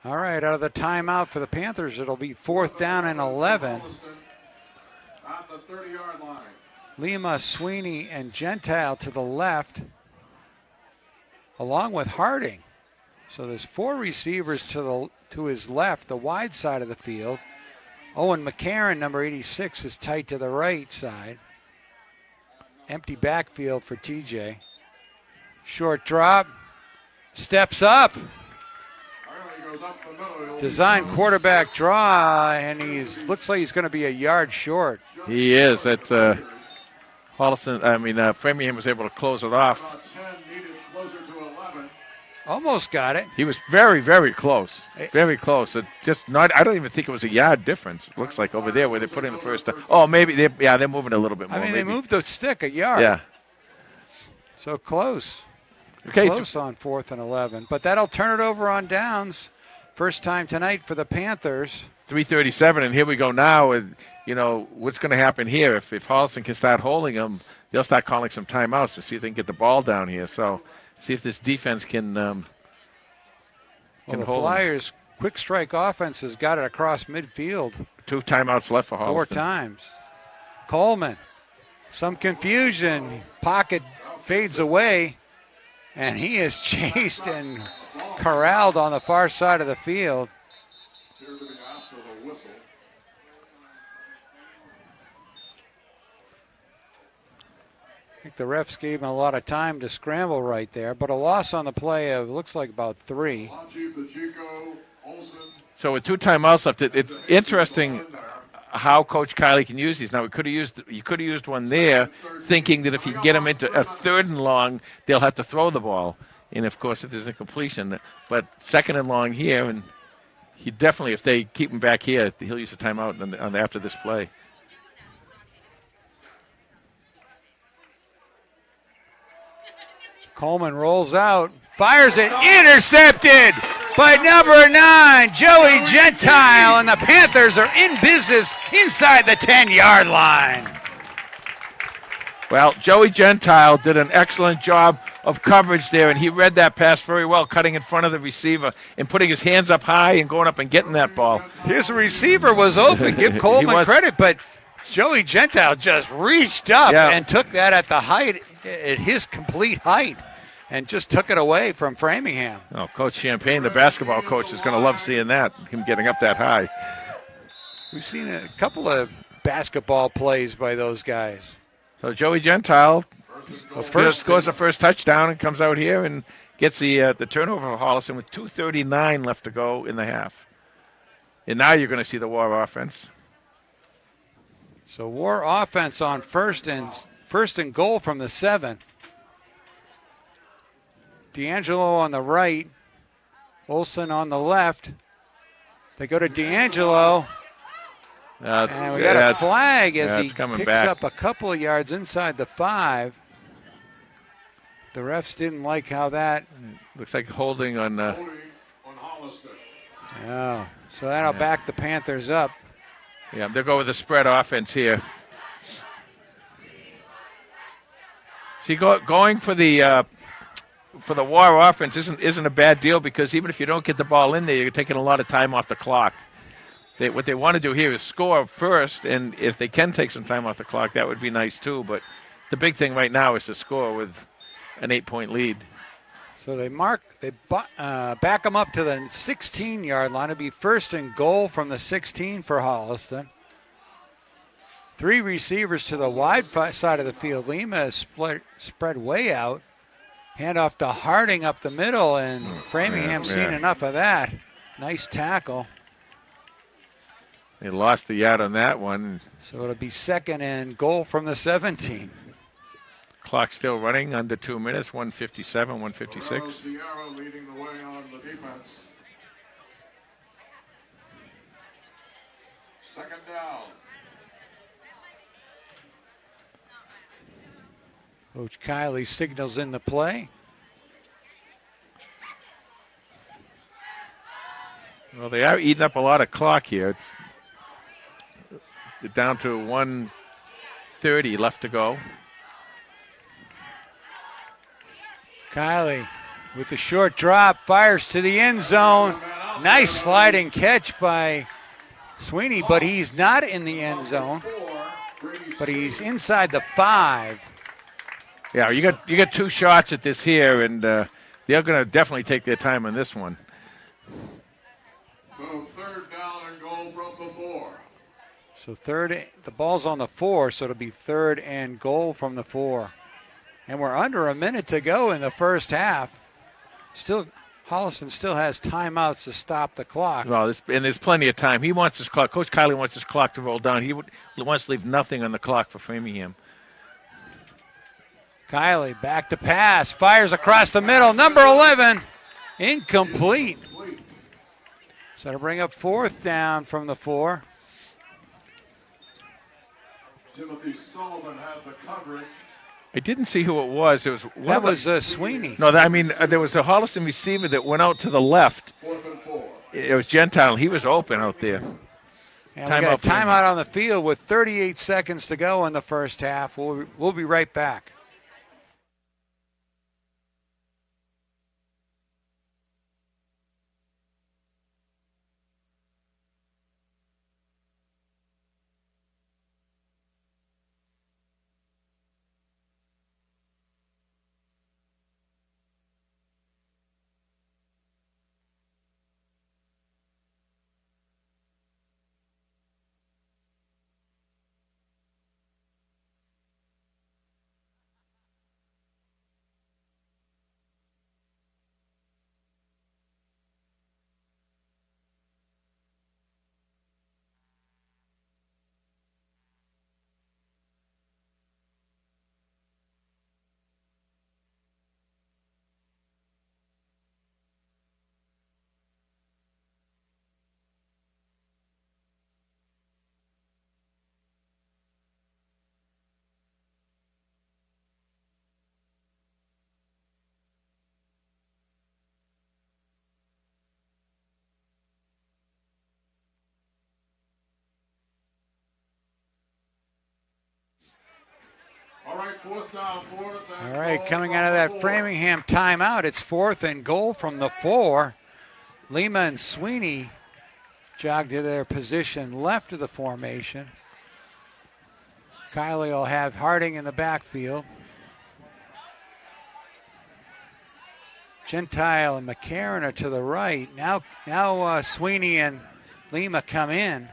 All right, out of the timeout for the Panthers, it'll be 4th down and 11. At the 30-yard line. Lima, Sweeney, and Gentile to the left, along with Harding. So there's 4 receivers to his left, the wide side of the field. Owen McCarron, number 86, is tight to the right side. Empty backfield for TJ. Short drop, steps up. Design quarterback draw, and looks like he's going to be a yard short. He is. That's Framingham was able to close it off. Almost got it. He was very, very close. Very close. I don't even think it was a yard difference. It looks like over there where they put in the first time. Oh, maybe they're moving a little bit more. They moved the stick a yard. Yeah. So close. Okay. Close on 4th and 11. But that'll turn it over on downs. First time tonight for the Panthers. 3:37, and here we go now. And what's going to happen here? If Holliston can start holding them, they'll start calling some timeouts to see if they can get the ball down here. So see if this defense can the hold Flyers' quick strike offense has got it across midfield. 2 timeouts left for Holliston. 4 times. Coleman, some confusion. Pocket fades away, and he is chased and corralled on the far side of the field. I think the refs gave him a lot of time to scramble right there, but a loss on the play of looks like about 3. So with 2 timeouts left, it's interesting how Coach Kiley can use these. Now, you could have used one there, thinking that if you get them into a 3rd and long, they'll have to throw the ball. And, of course, if there's a completion. But 2nd and long here, and he definitely, if they keep him back here, he'll use a timeout after this play. Coleman rolls out, fires it, intercepted by number 9, Joey Gentile, and the Panthers are in business inside the 10-yard line. Well, Joey Gentile did an excellent job of coverage there, and he read that pass very well, cutting in front of the receiver and putting his hands up high and going up and getting that ball. His receiver was open. Give Coleman credit, but Joey Gentile just reached up and took that at his complete height, and just took it away from Framingham. Oh, Coach Champagne, the basketball coach, is going to love seeing that, him getting up that high. We've seen a couple of basketball plays by those guys. So Joey Gentile scores the first touchdown and comes out here and gets the turnover for Holliston with 2:39 left to go in the half. And now you're going to see the War offense. So War offense on first and goal from the 7. D'Angelo on the right, Olsen on the left. They go to D'Angelo. And we got a flag as he picks up a couple of yards inside the 5. The refs didn't like how that. Looks like holding on Holliston. Yeah, so that'll back the Panthers up. Yeah, they'll go with the spread offense here. See, going for the War offense isn't a bad deal, because even if you don't get the ball in there, you're taking a lot of time off the clock. What they want to do here is score first, and if they can take some time off the clock, that would be nice too. But the big thing right now is to score with an 8-point lead. So they back them up to the 16-yard line. It'll be 1st and goal from the 16 for Holliston. 3 receivers to the wide side of the field. Lima is spread way out. Handoff to Harding up the middle, and Framingham's seen enough of that. Nice tackle. They lost the yard on that one. So it'll be 2nd and goal from the 17. Clock still running, under 2 minutes, 1:57, 1:56. Sierra leading the way on the defense. 2nd down. Coach Kiley signals in the play. Well, they are eating up a lot of clock here. They're down to 1:30 left to go. Kiley with the short drop, fires to the end zone. Nice sliding catch by Sweeney, but he's not in the end zone. But he's inside the 5. Yeah, you got 2 shots at this here, and they're going to definitely take their time on this one. So 3rd down and goal from the 4. So the ball's on the 4, so it'll be 3rd and goal from the 4. And we're under a minute to go in the first half. Holliston still has timeouts to stop the clock. Well, there's plenty of time. He wants his clock. Coach Kiley wants his clock to roll down. He wants to leave nothing on the clock for Framingham. Kiley back to pass, fires across the middle. Number 11, incomplete. So to bring up 4th down from the 4. Timothy Sullivan had the coverage. I didn't see who it was. It was That was Sweeney. No, there was a Holliston receiver that went out to the left. 4th and 4. It was Gentile. He was open out there. And we got a timeout on the field with 38 seconds to go in the first half. We'll be right back. All right, 4th down, 4th and All right, goal coming from out of the that 4. Framingham timeout, it's 4th and goal from the 4. Lima and Sweeney jogged to their position left of the formation. Kiley will have Harding in the backfield. Gentile and McCarron are to the right. Now Sweeney and Lima come in.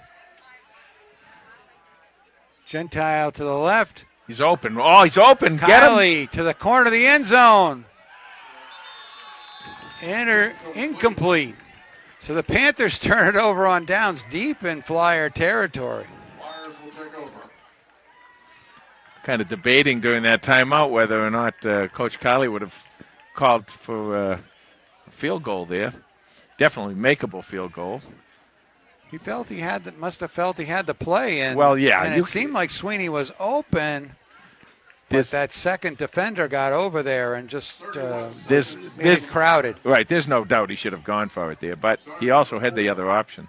Gentile to the left. He's open. Oh, he's open. Get him. Kiley to the corner of the end zone. Incomplete. So the Panthers turn it over on downs deep in Flyer territory. Flyers will take over. Kind of debating during that timeout whether or not Coach Kiley would have called for a field goal there. Definitely makeable field goal. He must have felt he had the play. And, Well, yeah, and it seemed like Sweeney was open, but that second defender got over there and just made it crowded. Right, there's no doubt he should have gone for it there, but he also had the other option.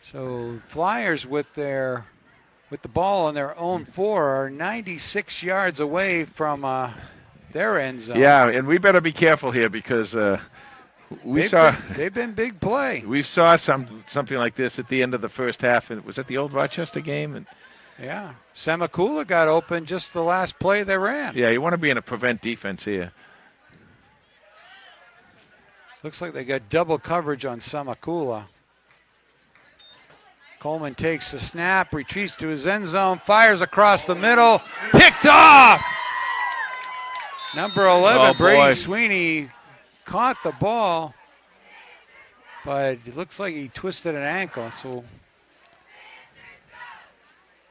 So Flyers with the ball on their own 4 are 96 yards away from their end zone. Yeah, and we better be careful here because they've been big play. We saw something like this at the end of the first half. And was that the old Rochester game? And yeah, Semakula got open just the last play they ran. yeah, you want to be in a prevent defense here. Looks like they got double coverage on Samakula. Coleman takes the snap, retreats to his end zone, fires across the middle, picked off! Number 11, Brady Sweeney, caught the ball, but it looks like he twisted an ankle, so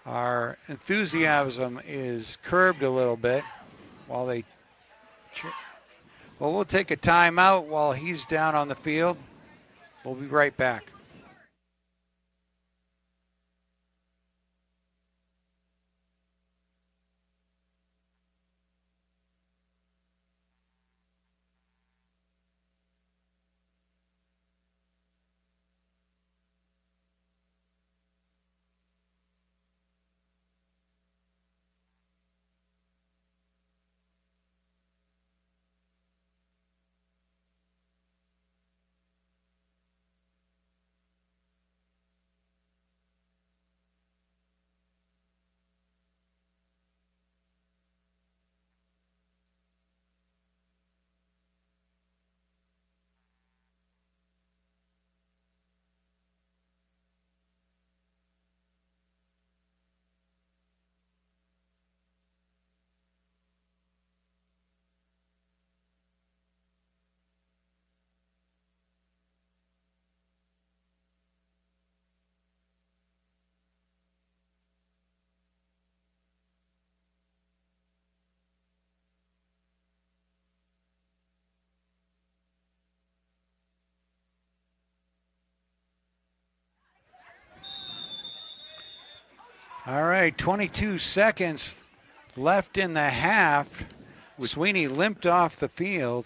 our enthusiasm is curbed a little bit while they... Well, we'll take a timeout while he's down on the field. We'll be right back. All right, 22 seconds left in the half. Sweeney limped off the field.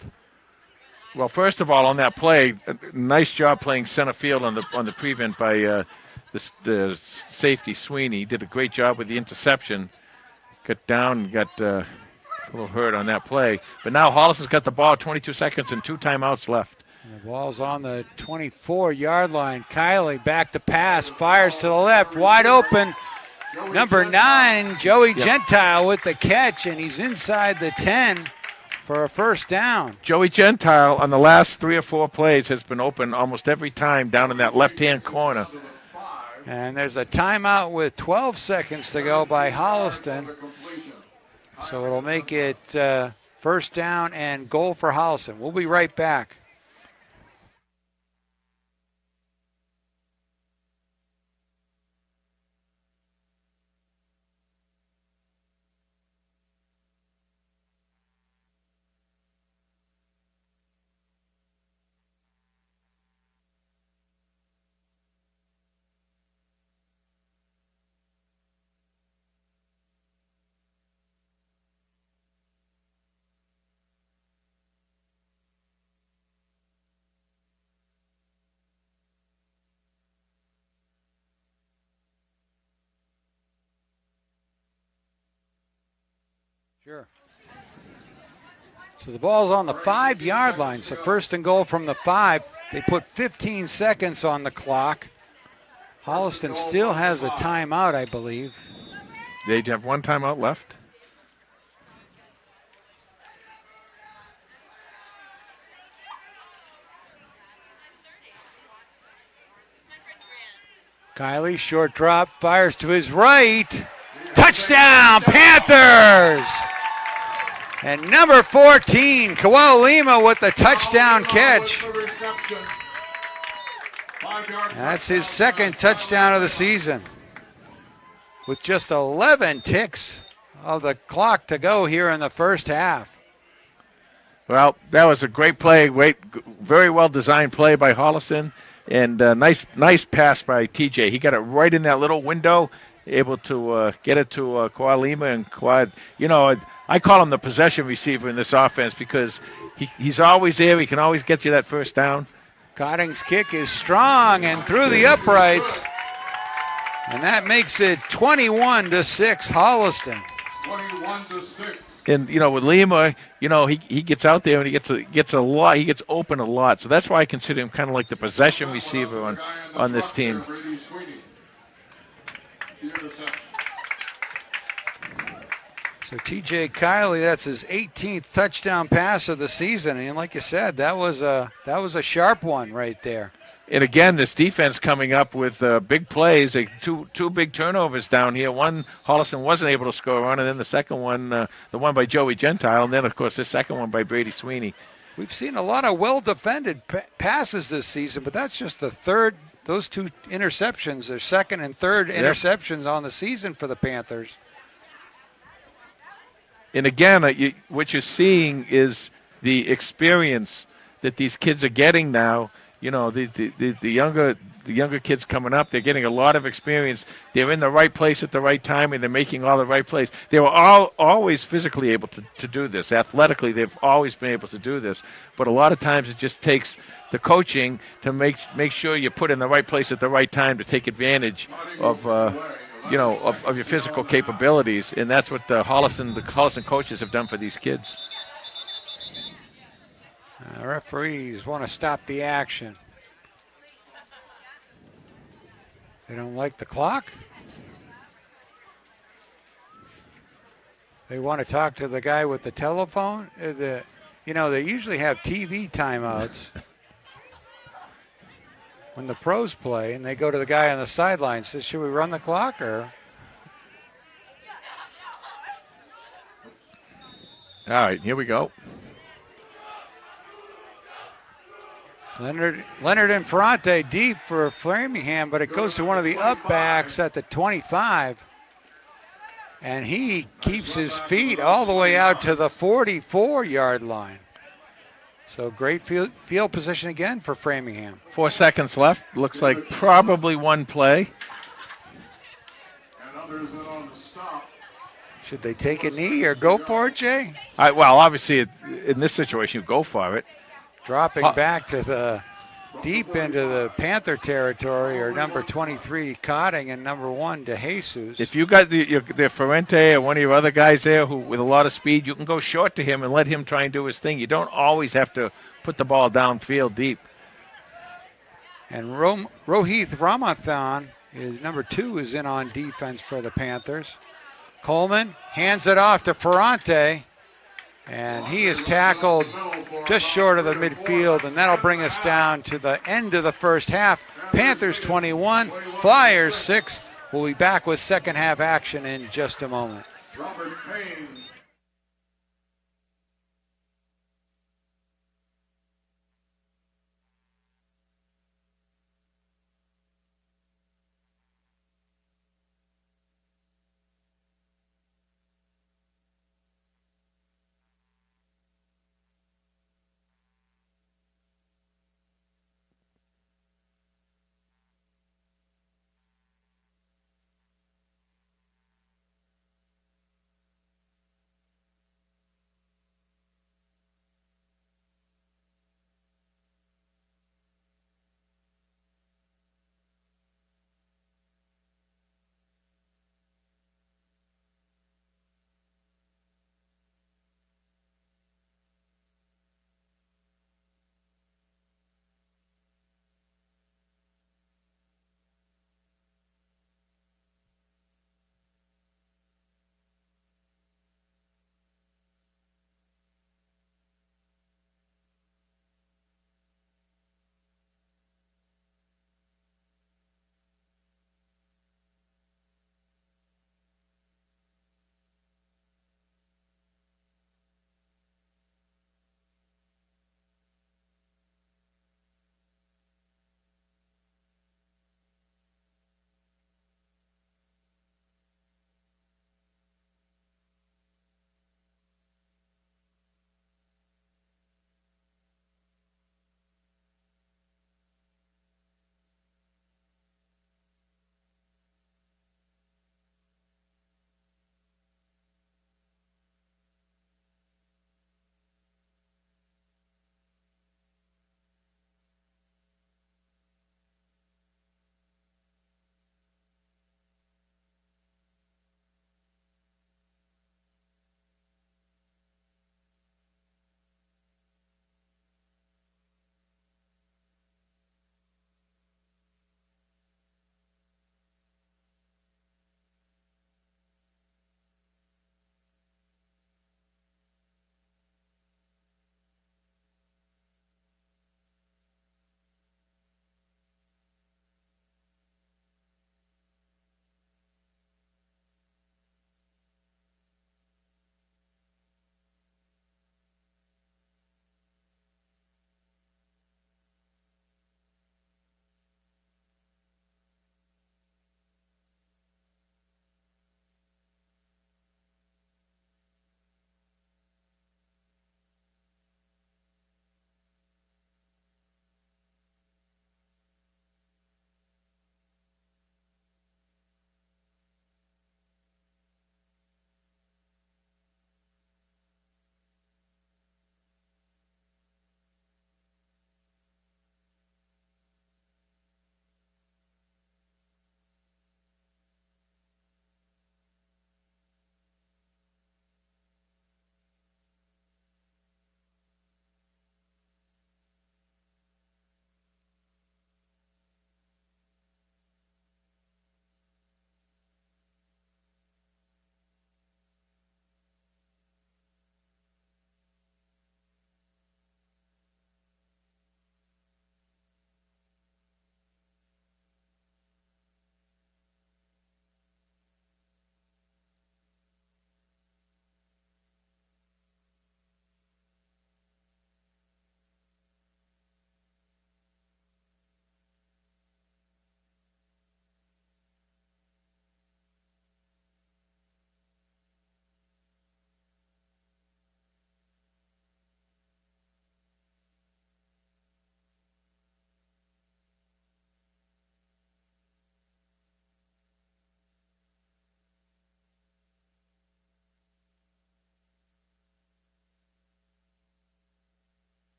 Well, first of all, on that play, nice job playing center field on the prevent by the safety Sweeney. He did a great job with the interception. Got down and got a little hurt on that play. But now Holliston's got the ball, 22 seconds and 2 timeouts left. And the ball's on the 24-yard line. Kiley back to pass, fires to the left, wide open. Number 9, Joey Gentile with the catch, and he's inside the 10 for a first down. Joey Gentile on the last 3 or 4 plays has been open almost every time down in that left-hand corner. And there's a timeout with 12 seconds to go by Holliston. So it'll make it first down and goal for Holliston. We'll be right back. Sure. So the ball's on the 5-yard line. So first and goal from the 5. They put 15 seconds on the clock. Holliston still has a timeout, I believe. They have 1 timeout left. Kiley, short drop, fires to his right. Touchdown, Panthers! And number 14, Kawalima with the touchdown catch. That's his second touchdown of the season. With just 11 ticks of the clock to go here in the first half. Well, that was a great play, very well designed play by Holliston, and nice pass by TJ. He got it right in that little window, able to get it to Kawalima, and Kawad. You know, I call him the possession receiver in this offense because he's always there. He can always get you that first down. Cotting's kick is strong and through the uprights. And that makes it 21-6 Holliston. 21-6. And you know, with Lima, you know, he gets out there and he gets a lot. He gets open a lot. So that's why I consider him kind of like the possession receiver on this team. Brady Sweeney. So T.J. Kiley, that's his 18th touchdown pass of the season, and like you said, that was a sharp one right there. And again, this defense coming up with big plays. Two big turnovers down here. One, Holliston wasn't able to score on, and then the second one, the one by Joey Gentile, and then, of course, the second one by Brady Sweeney. We've seen a lot of well-defended passes this season, but that's just the third. Those two interceptions, their second and third interceptions on the season for the Panthers. And again, what you're seeing is the experience that these kids are getting now. You know, the younger kids coming up, they're getting a lot of experience. They're in the right place at the right time, and they're making all the right plays. They were always physically able to do this. Athletically, they've always been able to do this. But a lot of times it just takes the coaching to make sure you're put in the right place at the right time to take advantage of your physical capabilities. And that's what the Holliston coaches have done for these kids. Referees want to stop the action. They don't like the clock. They want to talk to the guy with the telephone. They usually have TV timeouts when the pros play, and they go to the guy on the sideline. Says, "Should we run the clock or?" All right, here we go. Leonard Infante deep for Framingham, but it goes to one of the up backs at the 25. And he keeps his feet all the way out to the 44-yard line. So great field position again for Framingham. 4 seconds left. Looks like probably one play. And others in on the stop. Should they take a knee or go for it, Jay? Well, obviously, in this situation, you go for it. Dropping back to the deep into the Panther territory are number 23, Cotting, and number 1, DeJesus. If you got the Ferrente or one of your other guys there who with a lot of speed, you can go short to him and let him try and do his thing. You don't always have to put the ball downfield deep. And Rohith Ramathan is number 2, is in on defense for the Panthers. Coleman hands it off to Ferrante. And he is tackled just short of the midfield, and that'll bring us down to the end of the first half. Panthers 21, Flyers 6. We'll be back with second half action in just a moment. Robert Payne.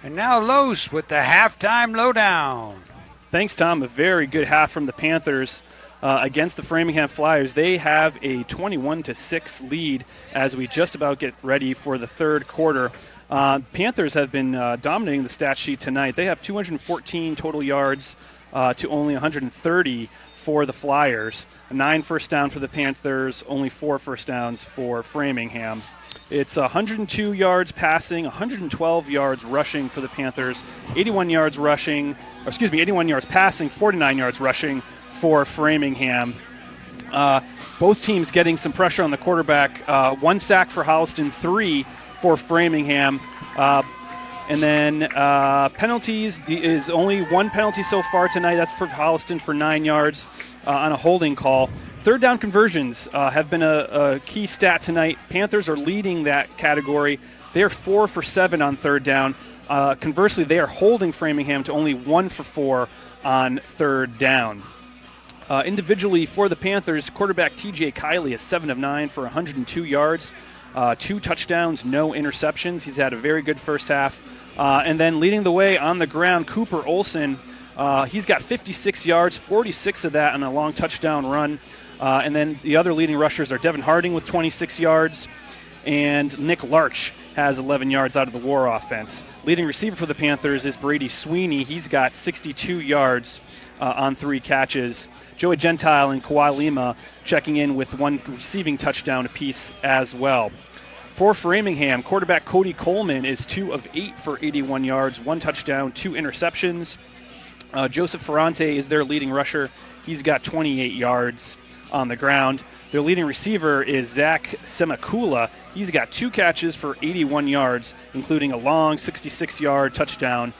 And now Los with the halftime lowdown. Thanks, Tom. A very good half from the Panthers against the Framingham Flyers. They have a 21-6 lead as we just about get ready for the third quarter. Panthers have been dominating the stat sheet tonight. They have 214 total yards to only 130 for the Flyers. 9 first down for the Panthers, only 4 first downs for Framingham. It's 102 yards passing, 112 yards rushing for the Panthers, 81 yards passing, 49 yards rushing for Framingham. Both teams getting some pressure on the quarterback. 1 sack for Holliston, 3 for Framingham. And then penalties is only 1 penalty so far tonight. That's for Holliston for 9 yards on a holding call. Third down conversions have been a key stat tonight. Panthers are leading that category. They are 4 for 7 on third down. Conversely, they are holding Framingham to only 1 for 4 on third down. Individually for the Panthers, quarterback TJ Kiley is 7 of 9 for 102 yards. 2 touchdowns, no interceptions. He's had a very good first half. And then leading the way on the ground, Cooper Olson. He's got 56 yards, 46 of that on a long touchdown run. And then the other leading rushers are Devin Harding with 26 yards, and Nick Larch has 11 yards out of the War offense. Leading receiver for the Panthers is Brady Sweeney. He's got 62 yards on 3 catches. Joey Gentile and Kawhi Lima checking in with 1 receiving touchdown apiece as well. For Framingham, quarterback Cody Coleman is 2 of 8 for 81 yards, 1 touchdown, 2 interceptions. Joseph Ferrante is their leading rusher. He's got 28 yards on the ground. Their leading receiver is Zach Semakula. He's got 2 catches for 81 yards, including a long 66-yard touchdown.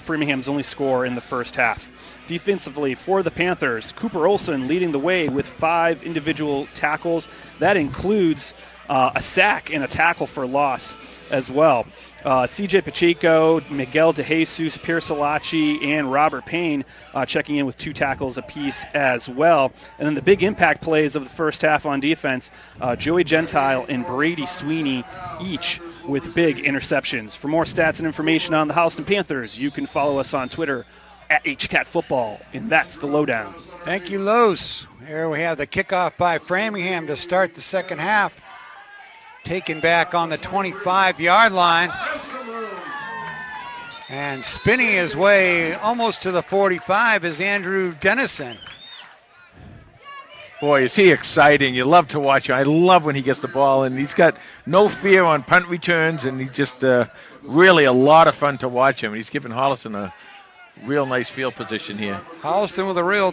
Framingham's only score in the first half. Defensively for the Panthers, Cooper Olson leading the way with 5 individual tackles. That includes a sack and a tackle for loss as well. CJ Pacheco, Miguel DeJesus, Pierre Salachi, and Robert Payne checking in with 2 tackles apiece as well. And then the big impact plays of the first half on defense, Joey Gentile and Brady Sweeney, each with big interceptions. For more stats and information on the Holliston Panthers, you can follow us on Twitter at HCatFootball, and that's the lowdown. Thank you, Los. Here we have the kickoff by Framingham to start the second half. Taken back on the 25-yard line. And spinning his way almost to the 45 is Andrew Dennison. Boy, is he exciting. You love to watch him. I love when he gets the ball, and he's got no fear on punt returns, and he's just really a lot of fun to watch him. He's giving Holliston a real nice field position here. Holliston with a real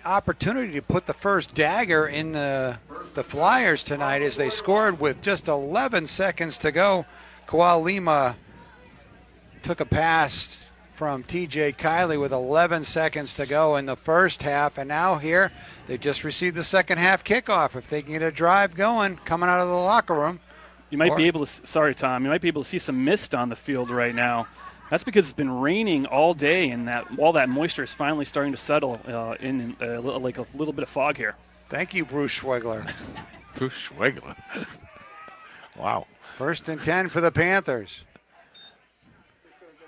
opportunity to put the first dagger in the Flyers tonight as they scored with just 11 seconds to go. Kawhi Lima took a pass from TJ Kiley with 11 seconds to go in the first half, and now here they just received the second half kickoff. If they can get a drive going coming out of the locker room. You might be able to, sorry Tom, you might be able to see some mist on the field right now. That's because it's been raining all day, and all that moisture is finally starting to settle in like a little bit of fog here. Thank you, Bruce Schwegler. Bruce Schwegler. Wow. 1st and 10 for the Panthers.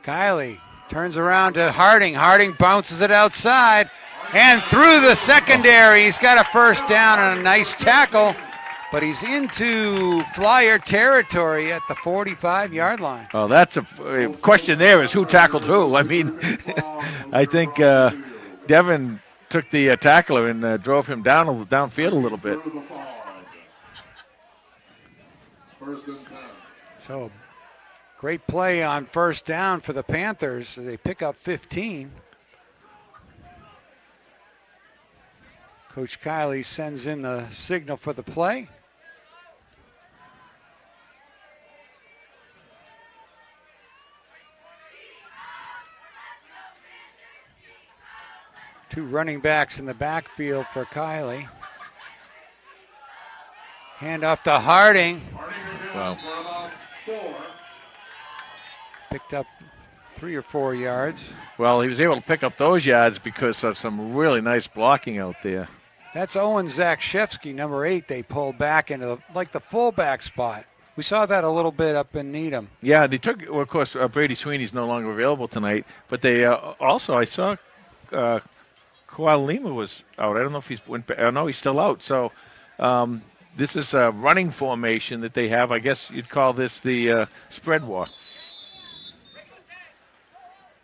Kiley turns around to Harding. Harding bounces it outside and through the secondary. He's got a first down and a nice tackle, but he's into Flyer territory at the 45-yard line. Oh, that's a question there is who tackled who. I mean, I think Devin took the tackler and drove him downfield a little bit. 1st and 10. So great play on first down for the Panthers. They pick up 15. Coach Kiley sends in the signal for the play. Two running backs in the backfield for Kiley. Hand off to Harding. Wow. Picked up 3 or 4 yards. Well, he was able to pick up those yards because of some really nice blocking out there. That's Owen Zakshevsky, number 8. They pulled back into the fullback spot. We saw that a little bit up in Needham. Yeah, they took. Well, of course, Brady Sweeney's no longer available tonight, but they also I saw Kuala Lima was out. I don't know if he's went. I know he's still out. So this is a running formation that they have. I guess you'd call this the spread war.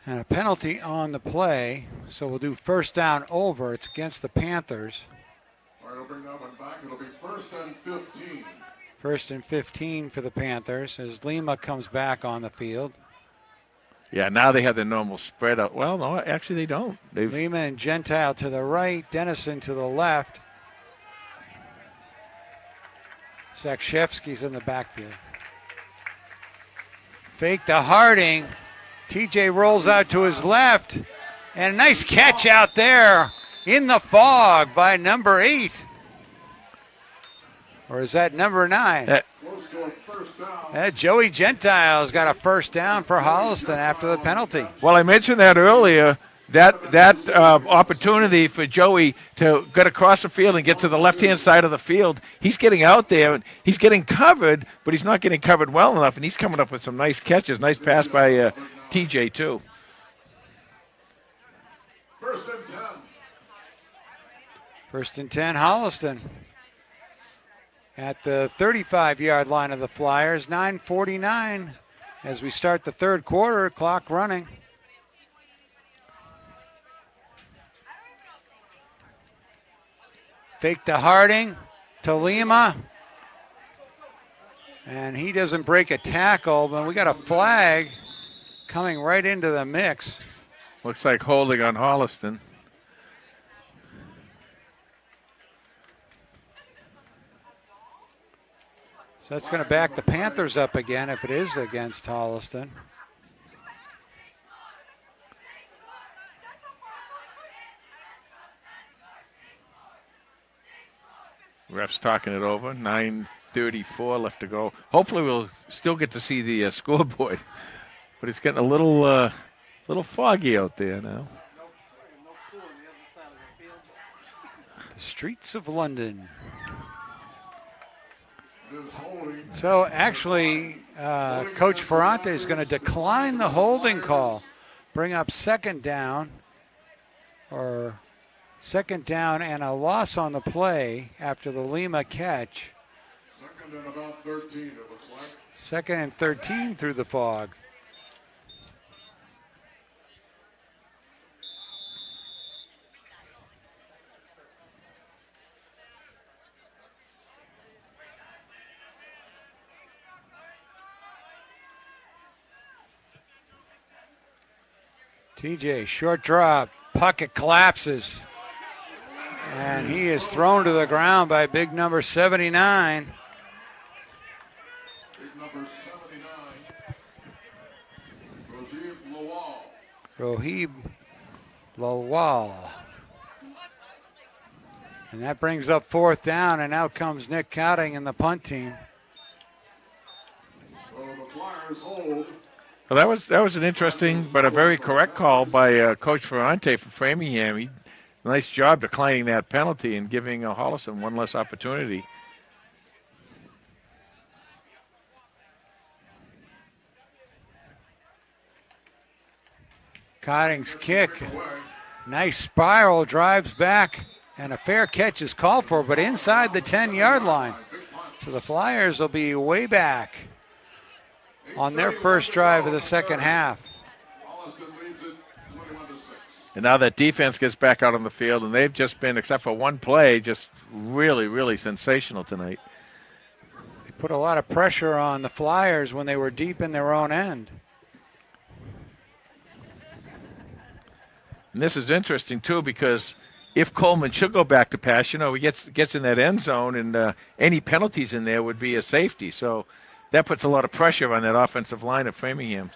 And a penalty on the play, so we'll do first down over. It's against the Panthers. All right, I'll bring that one back. It'll be 1st and 15. 1st and 15 for the Panthers as Lima comes back on the field. Yeah, now they have the normal spread out. Well, no, actually they don't. Lima and Gentile to the right, Dennison to the left. Zakshevsky's in the backfield. Fake to Harding. TJ rolls out to his left. And a nice catch out there in the fog by number 8. Or is that number 9? Close to a first down. Joey Gentile's got a first down for Holliston after the penalty. Well, I mentioned that earlier. That opportunity for Joey to get across the field and get to the left-hand side of the field, he's getting out there and he's getting covered, but he's not getting covered well enough, and he's coming up with some nice catches. Nice pass by TJ too. 1st and 10. 1st and 10, Holliston. At the 35-yard line of the Flyers, 9:49 as we start the third quarter, clock running. Fake to Harding, to Lima. And he doesn't break a tackle, but we got a flag coming right into the mix. Looks like holding on Holliston. So that's going to back the Panthers up again if it is against Holliston. Ref's talking it over. 9:34 left to go. Hopefully we'll still get to see the scoreboard, but it's getting a little foggy out there now. The streets of London. So actually, Coach Ferrante is going to decline the holding call, bring up second down, and a loss on the play after the Lima catch. 2nd and about 13, it looks like. 2nd and 13 through the fog. TJ, short drop, pocket collapses, and he is thrown to the ground by big number 79. Big number 79, Rohib Lawal. And that brings up 4th down, and out comes Nick Cotting and the punt team. So the Flyers hold. Well, that was an interesting but a very correct call by Coach Ferrante for Framingham. Nice job declining that penalty and giving Holliston one less opportunity. Cotting's kick. Nice spiral, drives back, and a fair catch is called for, but inside the 10-yard line. So the Flyers will be way back on their first drive of the second half. And now that defense gets back out on the field, and they've just been, except for one play, just really, really sensational tonight. They put a lot of pressure on the Flyers when they were deep in their own end. And this is interesting, too, because if Coleman should go back to pass, he gets in that end zone, and any penalties in there would be a safety. So that puts a lot of pressure on that offensive line of Framingham's.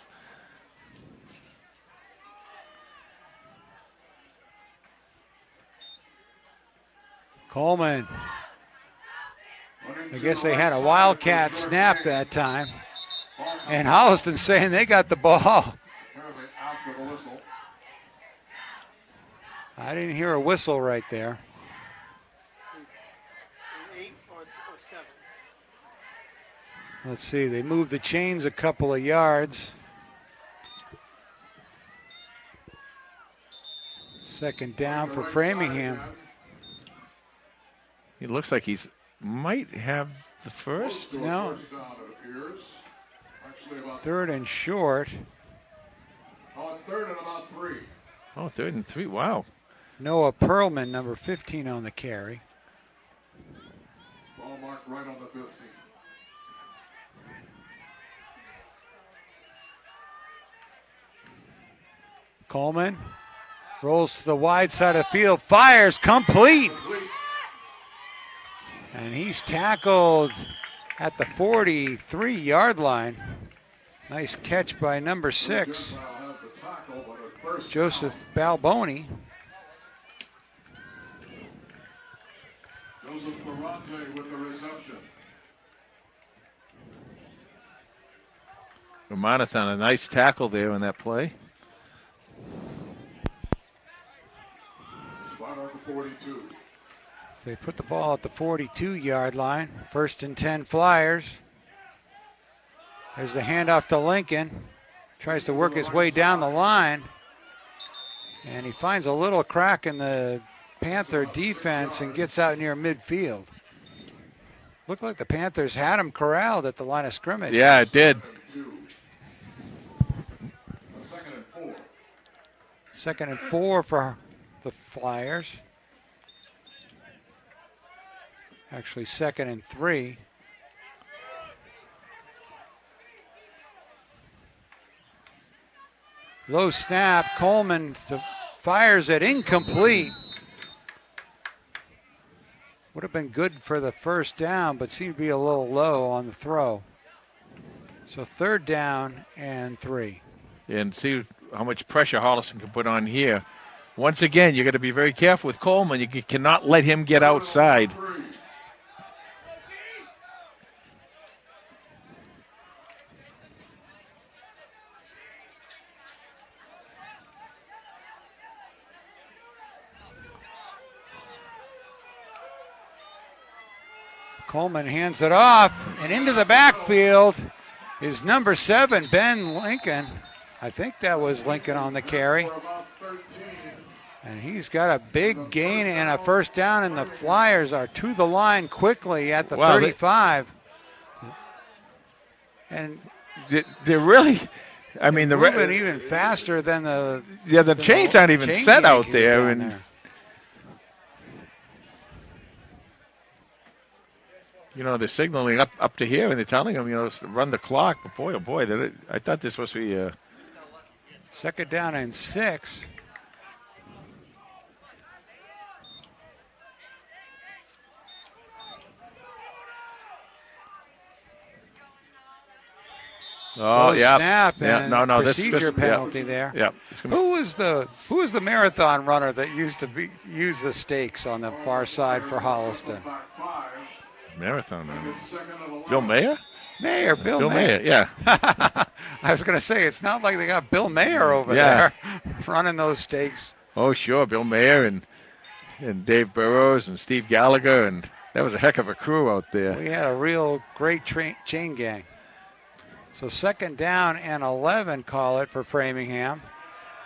Coleman. I guess they had a wildcat snap that time. And Holliston saying they got the ball. I didn't hear a whistle right there. 8 or 7. Let's see, they moved the chains a couple of yards. Second down for Framingham. It looks like he's might have the first. No. First down, it appears. Actually, about Third and short. third and about 3. Oh, 3rd and 3. Wow. Noah Perlman, number 15 on the carry. Ball marked right on the 15. Coleman rolls to the wide side of the field, fires, complete. And he's tackled at the 43-yard line. Nice catch by number 6, Joseph Balboni. Joseph Ferrante with the reception. Romanathan, a nice tackle there on that play. Spot on the 42. They put the ball at the 42-yard line. 1st and 10 Flyers. There's the handoff to Lincoln. Tries to work his way down the line. And he finds a little crack in the Panther defense and gets out near midfield. Looked like the Panthers had him corralled at the line of scrimmage. Yeah, it did. 2nd and 4. 2nd and 4 for the Flyers. Actually, 2nd and 3. Low snap. Coleman fires it incomplete. Would have been good for the first down, but seemed to be a little low on the throw. So 3rd down and 3. And see how much pressure Holliston can put on here. Once again, you got to be very careful with Coleman. You cannot let him get outside. Coleman hands it off, and into the backfield is number 7, Ben Lincoln. I think that was Lincoln on the carry. And he's got a big gain and a first down, and the Flyers are to the line quickly at the 35. And They're really, I mean, they're moving even faster than the chains aren't even chain set out gang there. down And there. you know, they're signaling up to here, and they're telling them, you know, to run the clock. But boy, oh boy, I thought this was supposed to be 2nd down and 6. Oh, yeah. Snap Yeah, and no, this procedure penalty there. Yeah. Who was the marathon runner that used to use the stakes on the far side for Holliston? Marathon runner. Bill Mayer? Bill Mayer. Yeah. I was going to say, it's not like they got Bill Mayer over there running those stakes. Oh, sure. Bill Mayer and Dave Burrows and Steve Gallagher, and that was a heck of a crew out there. We had a real great chain gang. So 2nd down and 11, call it for Framingham.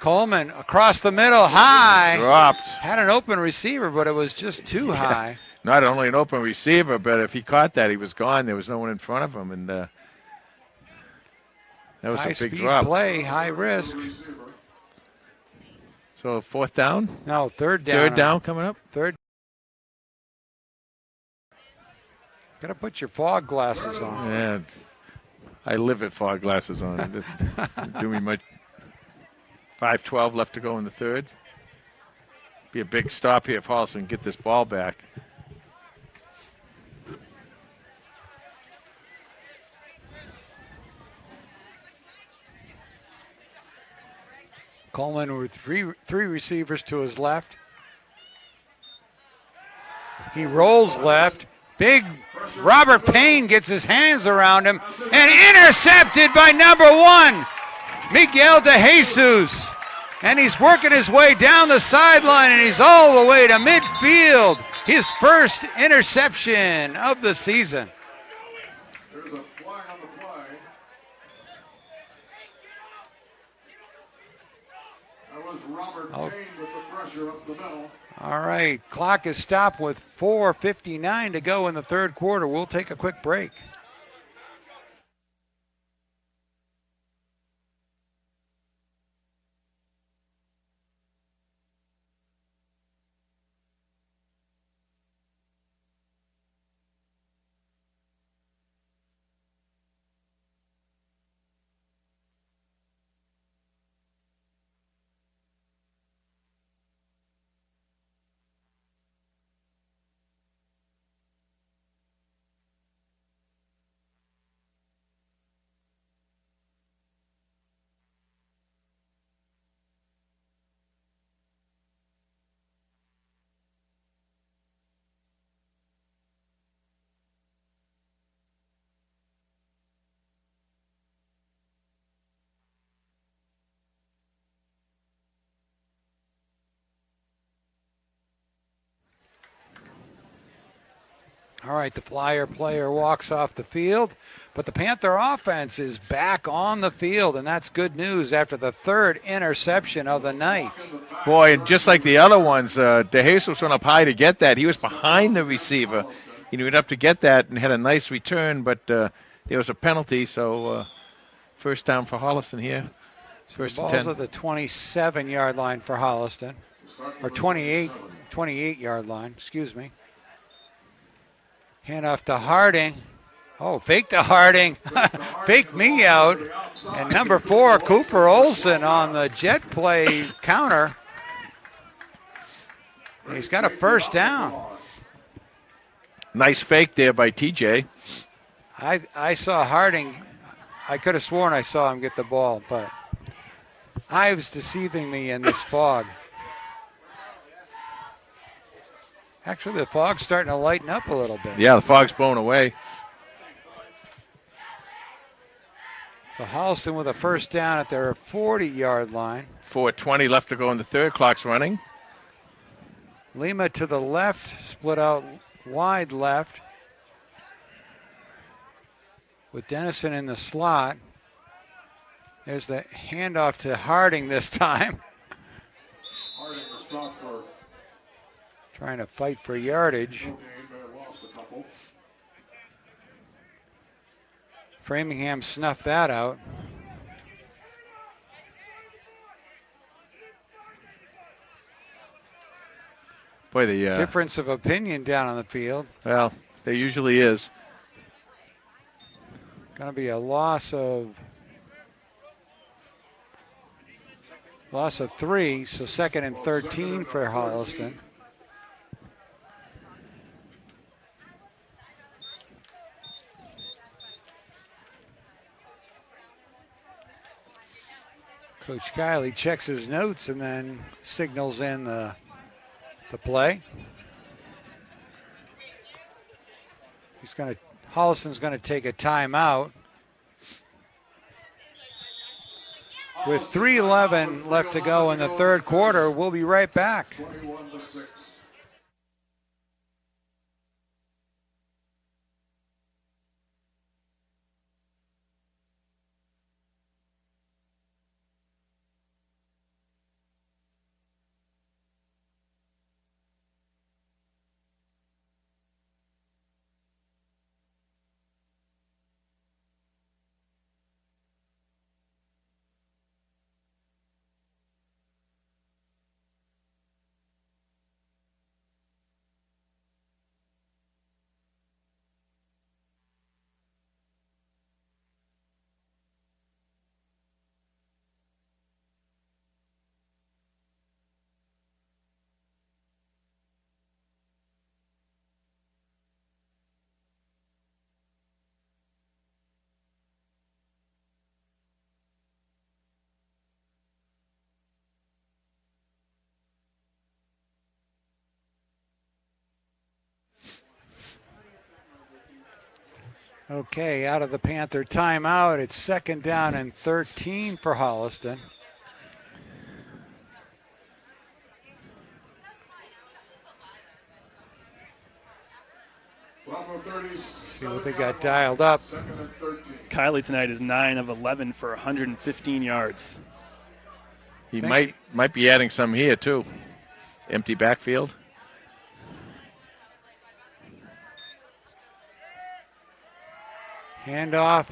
Coleman across the middle, high. Dropped. Had an open receiver, but it was just too high. Not only an open receiver, but if he caught that, he was gone. There was no one in front of him, and that was High a big speed drop. play, high risk. So 4th down? No, 3rd down. 3rd down coming up? Got to put your fog glasses on. Yeah. I live with fog glasses on. Do me much. 5:12 left to go in the 3rd. Be a big stop here if Holliston can get this ball back. Coleman with three receivers to his left. He rolls left. Big Robert Payne gets his hands around him and intercepted by number 1, Miguel De Jesus. And he's working his way down the sideline, and he's all the way to midfield. His first interception of the season. There's a flag on Robert Oh. Kane with the pressure up the middle. All right, clock is stopped with 4:59 to go in the third quarter. We'll take a quick break. All right, the Flyer player walks off the field, but the Panther offense is back on the field, and that's good news after the third interception of the night. Boy, and just like the other ones, DeJesus went up high to get that. He was behind the receiver. He went up to get that and had a nice return, but there was a penalty, so first down for Holliston here. First Ball's and 10. at the 27-yard line for Holliston, or 28-yard line, excuse me. Hand off to Harding. Oh, fake to Harding. Fake me out. And number 4, Cooper Olsen on the jet play counter. He's got a first down. Nice fake there by TJ. I saw Harding. I could have sworn I saw him get the ball, but Ives deceiving me in this fog. Actually, the fog's starting to lighten up a little bit. Yeah, the fog's blown away. So Holliston with a first down at their 40-yard line. 4:20 left to go in the third. Clock's running. Lima to the left, split out wide left. With Dennison in the slot. There's the handoff to Harding this time. Harding was stopped for Trying to fight for yardage. no gain, may have lost a couple. Framingham snuffed that out. Boy, the Difference of opinion down on the field. well, there usually is. Going to be a loss of 3, so 2nd and 13 for Holliston. Coach Kiley checks his notes and then signals in the play. Holliston's going to take a timeout. With 3:11 left to go in the third quarter, we'll be right back. 21-6. Okay, out of the Panther timeout. It's 2nd down and 13 for Holliston. See what they got dialed up. Kiley tonight is 9 of 11 for 115 yards. He might be adding some here too. Empty backfield. Handoff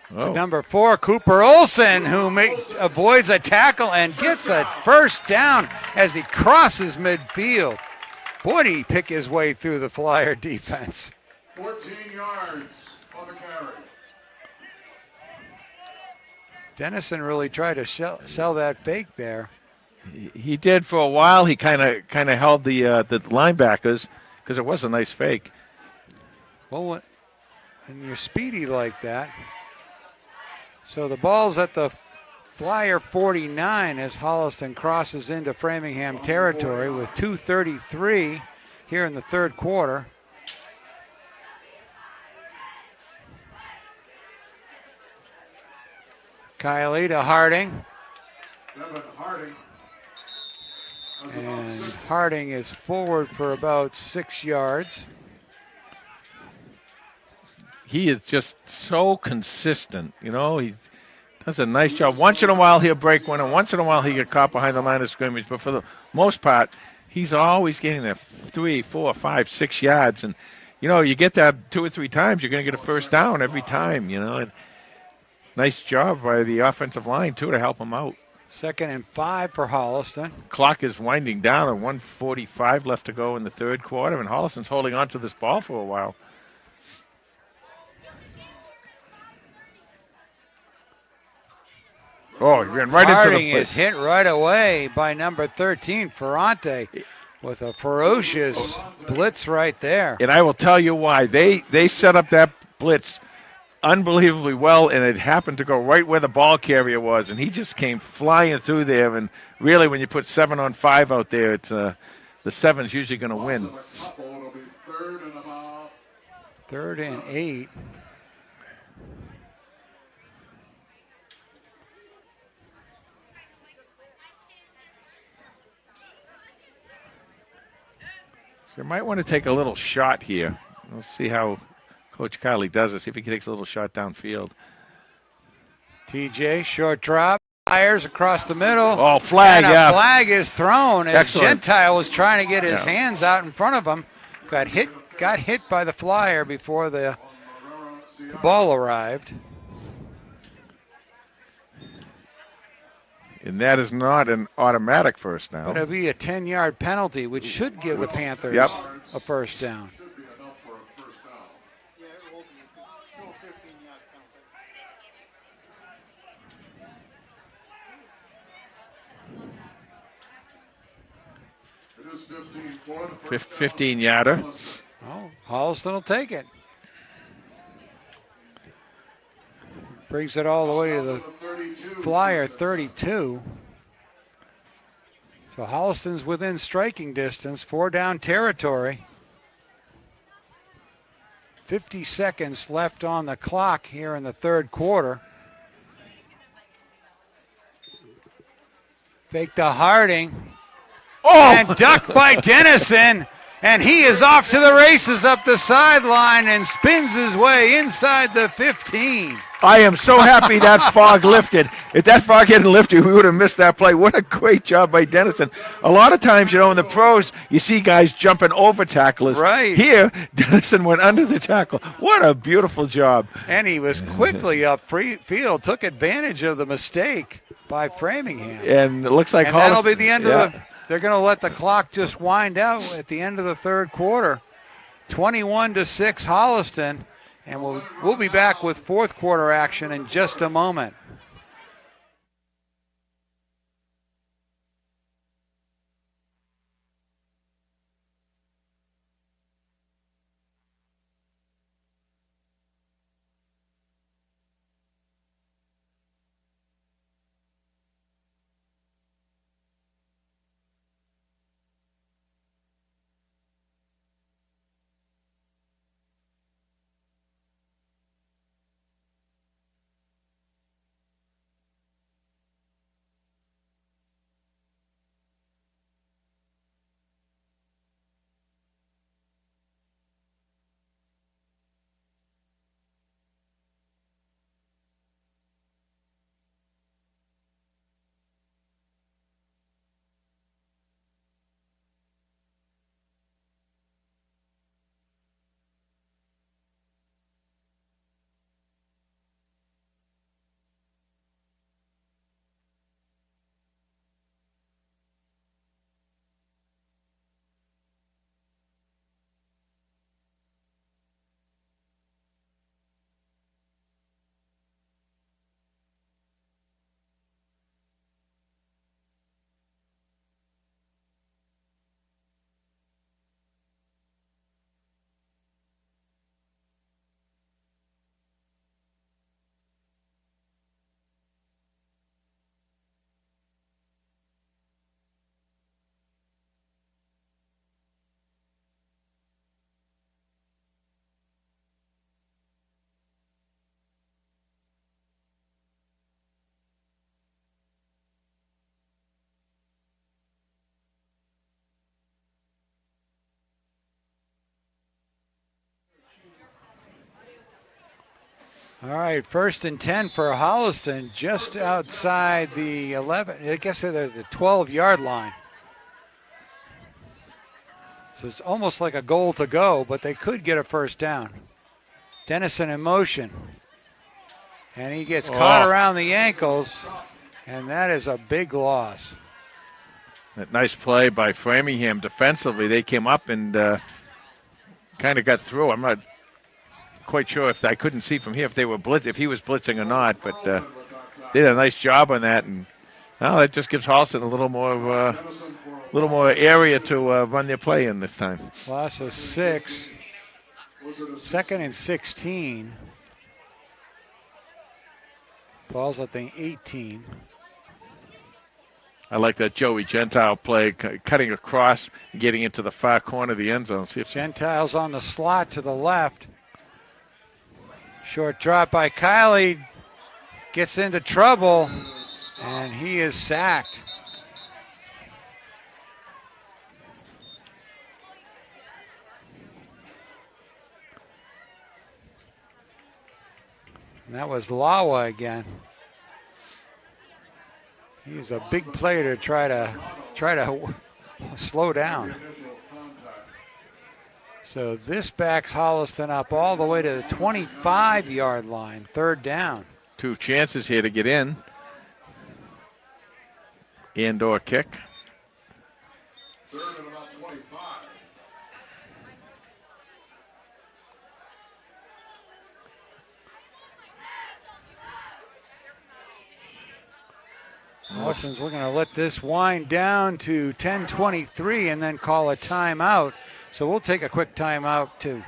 to number 4, Cooper Olsen, who avoids a tackle and gets a first down as he crosses midfield. Boy, did he pick his way through the Flyer defense. 14 yards on the carry. Dennison really tried to sell that fake there. He did for a while. He kind of held the linebackers because it was a nice fake. Well, and you're speedy like that. So the ball's at the Flyer 49 as Holliston crosses into Framingham territory with 2:33 here in the third quarter. Kiley to Harding. Devin Harding. And Harding is forward for about 6 yards. He is just so consistent. You know, he does a nice job. Once in a while he'll break one, and once in a while he get caught behind the line of scrimmage. But for the most part, he's always getting there 3, 4, 5, 6 yards. And, you know, you get that 2 or 3 times, you're going to get a first down every time, you know. And nice job by the offensive line, too, to help him out. 2nd and 5 for Holliston. Clock is winding down, and 1:45 left to go in the third quarter, and Holliston's holding on to this ball for a while. Oh, he ran right Harding into the is hit right away by number 13, Ferrante, with a ferocious blitz right there. And I will tell you why. They set up that blitz unbelievably well, and it happened to go right where the ball carrier was, and he just came flying through there. And really, when you put 7 on 5 out there, it's the 7's usually going to win. It'll be 3rd and about. 3rd and 8. So you might want to take a little shot here. We'll see how Coach Kiley does it. See if he takes a little shot downfield. TJ, short drop, fires across the middle. Oh, flag, and yeah. a flag is thrown as Excellent. Gentile was trying to get his hands out in front of him. Got hit by the Flyer before the ball arrived. And that is not an automatic first down. But it'll be a 10-yard penalty, which should give the Panthers a first down. Should be enough for a first down. Yeah, it will be. It's still a 15-yard penalty. It is 15 for the first 15-yarder. Oh, Holliston will take it. Brings it all the way to the Flyer 32. So Holliston's within striking distance, 4 down territory. 50 seconds left on the clock here in the third quarter. Fake to Harding. Oh! And ducked by Dennison. And he is off to the races up the sideline and spins his way inside the 15. I am so happy that fog lifted. If that fog hadn't lifted, we would have missed that play. What a great job by Dennison. A lot of times, you know, in the pros, you see guys jumping over tacklers. Right. Here, Dennison went under the tackle. What a beautiful job. And he was quickly up field, took advantage of the mistake by Framingham. And it looks like And that'll be Holliston- the end of the. They're going to let the clock just wind out at the end of the third quarter. 21-6 Holliston. And we'll be back with fourth quarter action in just a moment. All right, 1st and 10 for Holliston, just outside the 11, I guess they're the 12-yard line. So it's almost like a goal to go, but they could get a first down. Dennison in motion. And he gets caught around the ankles, and that is a big loss. That nice play by Framingham defensively. They came up and kind of got through. I'm not quite sure if I couldn't see from here if he was blitzing or not, but they did a nice job on that, and that just gives Holliston a little more area to run their play in this time. Loss of 6. 2nd and 16. Ball's at the 18. I like that Joey Gentile play, cutting across and getting into the far corner of the end zone. See if Gentile's on the slot to the left. Short drop by Kiley. Gets into trouble, and he is sacked. And that was Lawa again. He's a big player to try to slow down. So this backs Holliston up all the way to the 25-yard line, 3rd down. 2 chances here to get in. And/or kick. 3rd and about 25. Holliston's looking to let this wind down to 10:23 and then call a timeout. So we'll take a quick timeout too.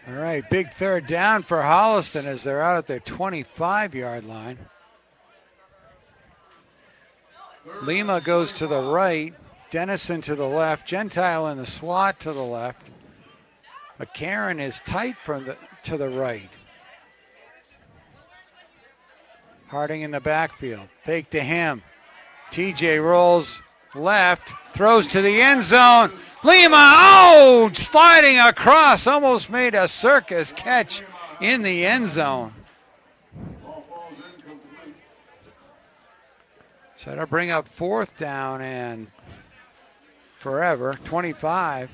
All right, big 3rd down for Holliston as they're out at their 25-yard line. Lima goes to the right, Dennison to the left, Gentile in the slot to the left. McCarron is tight to the right. Harding in the backfield, fake to him. TJ rolls left, throws to the end zone. Lima, sliding across, almost made a circus catch in the end zone. So that'll bring up 4th down and forever, 25.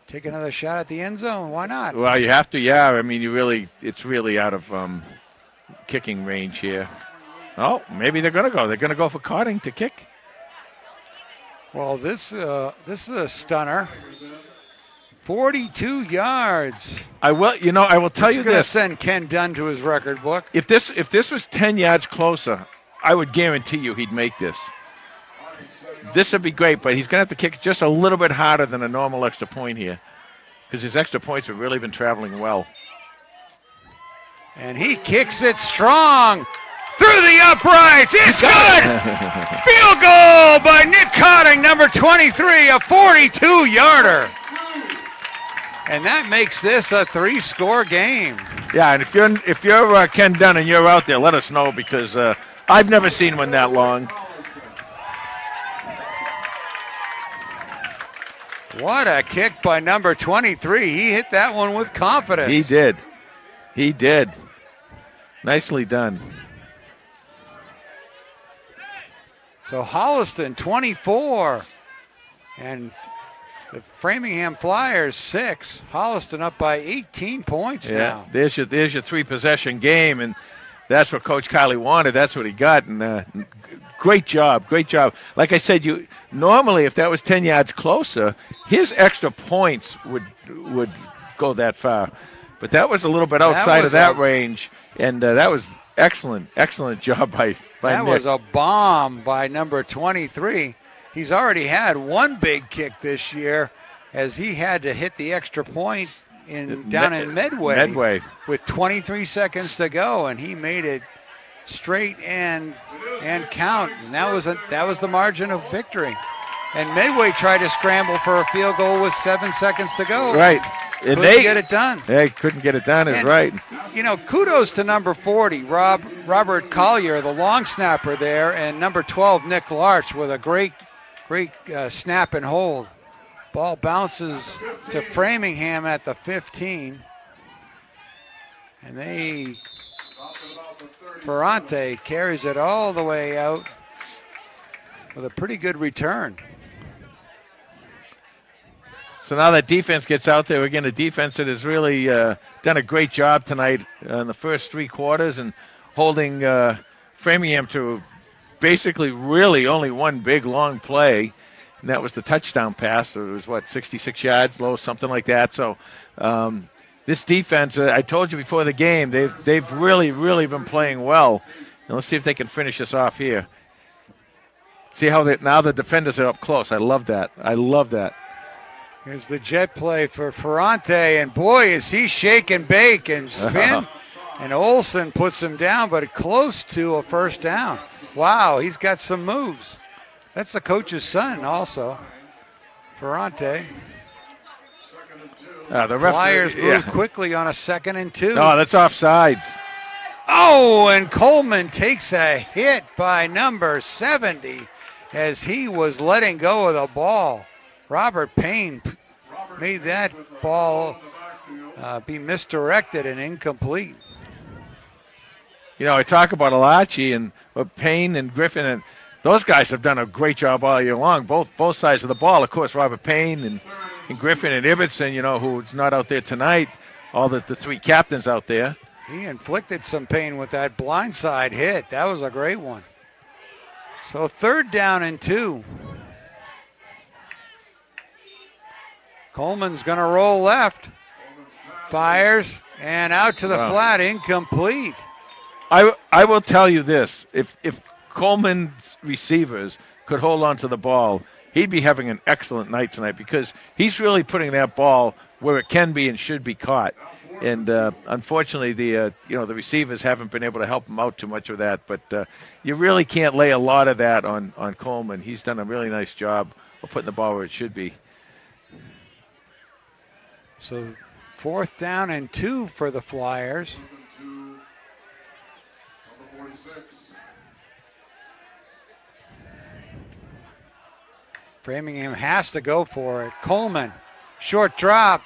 Take another shot at the end zone, why not? Well, you have to, yeah. I mean, it's really out of kicking range here. Oh, maybe they're going to go. They're going to go for Harding to kick. Well, this is a stunner. 42 yards. I will tell you this. Going to this. send Ken Dunn to his record book. If this was 10 yards closer, I would guarantee you he'd make this. This would be great, but he's going to have to kick just a little bit harder than a normal extra point here because his extra points have really been traveling well. And he kicks it strong through the uprights. It's good. Field goal by Nick Harding, number 23, a 42-yarder. And that makes this a 3-score game. Yeah, and if you're Ken Dunn and you're out there, let us know because I've never seen one that long. What a kick by number 23. He hit that one with confidence. He did. Nicely done. So Holliston 24 and the Framingham Flyers 6. Holliston up by 18 points now. There's your 3-possession game, and that's what Coach Kiley wanted. That's what he got, and great job. Like I said, you normally if that was 10 yards closer, his extra points would go that far, but that was a little bit outside of that range, and that was excellent job by that Nick. Was a bomb by number 23. He's already had one big kick this year, as he had to hit the extra point down in Medway with 23 seconds to go, and he made it straight and count, and that was the margin of victory. And Medway tried to scramble for a field goal with 7 seconds to go. Right. And couldn't get it done. They couldn't get it done, is right. You know, kudos to number 40, Robert Collier, the long snapper there, and number 12, Nick Larch, with a great snap and hold. Ball bounces to Framingham at the 15. And Ferrante carries it all the way out with a pretty good return. So now that defense gets out there, again, a defense that has really done a great job tonight in the first 3 quarters and holding Framingham to basically really only one big long play, and that was the touchdown pass. So it was, 66 yards, low, something like that. So this defense, I told you before the game, they've really, really been playing well. And let's see if they can finish us off here. See how now the defenders are up close. I love that. Here's the jet play for Ferrante, and boy, is he shake and bake and spin. And Olsen puts him down, but close to a first down. Wow, he's got some moves. That's the coach's son also, Ferrante. The Flyers move quickly on a 2nd and 2. No, that's offsides. Oh, and Coleman takes a hit by number 70 as he was letting go of the ball. Robert Payne made that ball be misdirected and incomplete. You know, I talk about Alachi and Payne and Griffin, and those guys have done a great job all year long, both sides of the ball. Of course, Robert Payne and Griffin and Ibbotson, you know, who's not out there tonight, all the 3 captains out there. He inflicted some pain with that blindside hit. That was a great one. So 3rd down and 2. Coleman's going to roll left. Fires, and out to the flat, incomplete. I will tell you this. If Coleman's receivers could hold on to the ball, he'd be having an excellent night tonight, because he's really putting that ball where it can be and should be caught. And unfortunately, the receivers haven't been able to help him out too much with that. But you really can't lay a lot of that on Coleman. He's done a really nice job of putting the ball where it should be. So 4th down and 2 for the Flyers. Framingham has to go for it. Coleman, short drop.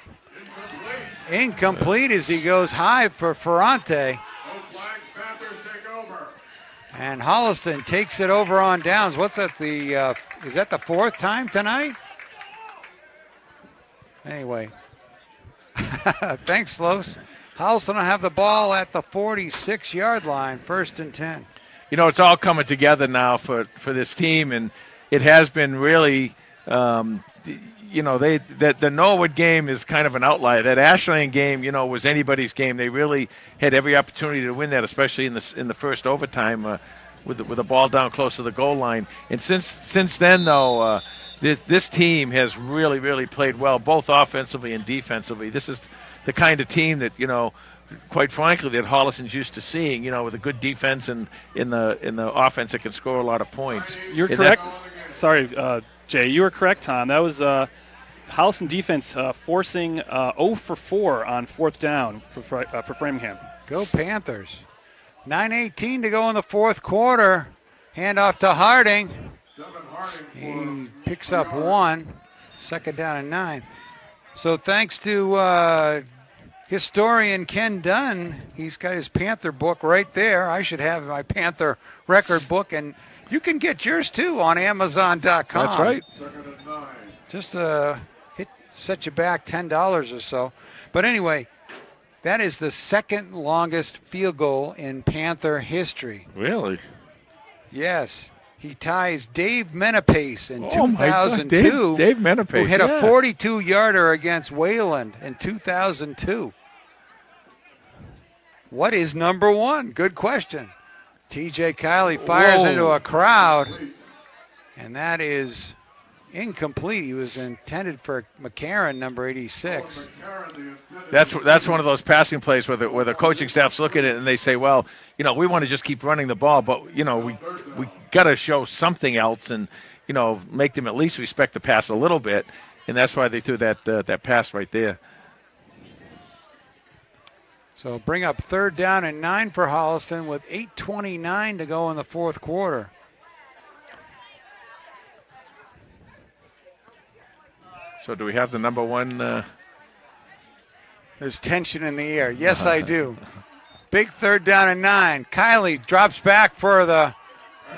Incomplete as he goes high for Ferrante. And Holliston takes it over on downs. What's that, is that the 4th time tonight? Anyway. Thanks, Los. Holliston will have the ball at the 46-yard line, 1st and 10. You know, it's all coming together now for this team, and it has been really, the Norwood game is kind of an outlier. That Ashland game, was anybody's game. They really had every opportunity to win that, especially in the first overtime with the ball down close to the goal line. And since then, though, this team has really, really played well, both offensively and defensively. This is the kind of team that, quite frankly, that Holliston's used to seeing, with a good defense and in the offense that can score a lot of points. You're correct. Sorry, Jay, you were correct, Tom. That was Holliston defense forcing 0 for 4 on 4th down for Framingham. Go Panthers. 9:18 to go in the 4th quarter. Handoff to Harding. He picks up 1. 2nd down and 9. So thanks to historian Ken Dunn, he's got his Panther book right there. I should have my Panther record book, and you can get yours too on Amazon.com. That's right. Second and 9. Just set you back $10 or so. But anyway, that is the second longest field goal in Panther history. Really? Yes. He ties Dave Menapace in Oh, my God. 2002. Dave Menapace, who hit a yeah. 42-yarder against Wayland in 2002. What is number one? Good question. T.J. Kiley fires Whoa. into a crowd, and that is incomplete. He was intended for McCarron, number 86. That's one of those passing plays where the coaching staffs look at it and they say, well, we want to just keep running the ball, but we got to show something else and make them at least respect the pass a little bit, and that's why they threw that pass right there. So bring up 3rd down and 9 for Holliston with 8:29 to go in the fourth quarter. So do we have the number one? There's tension in the air. Yes, I do. Big 3rd down and 9. Kiley drops back for the...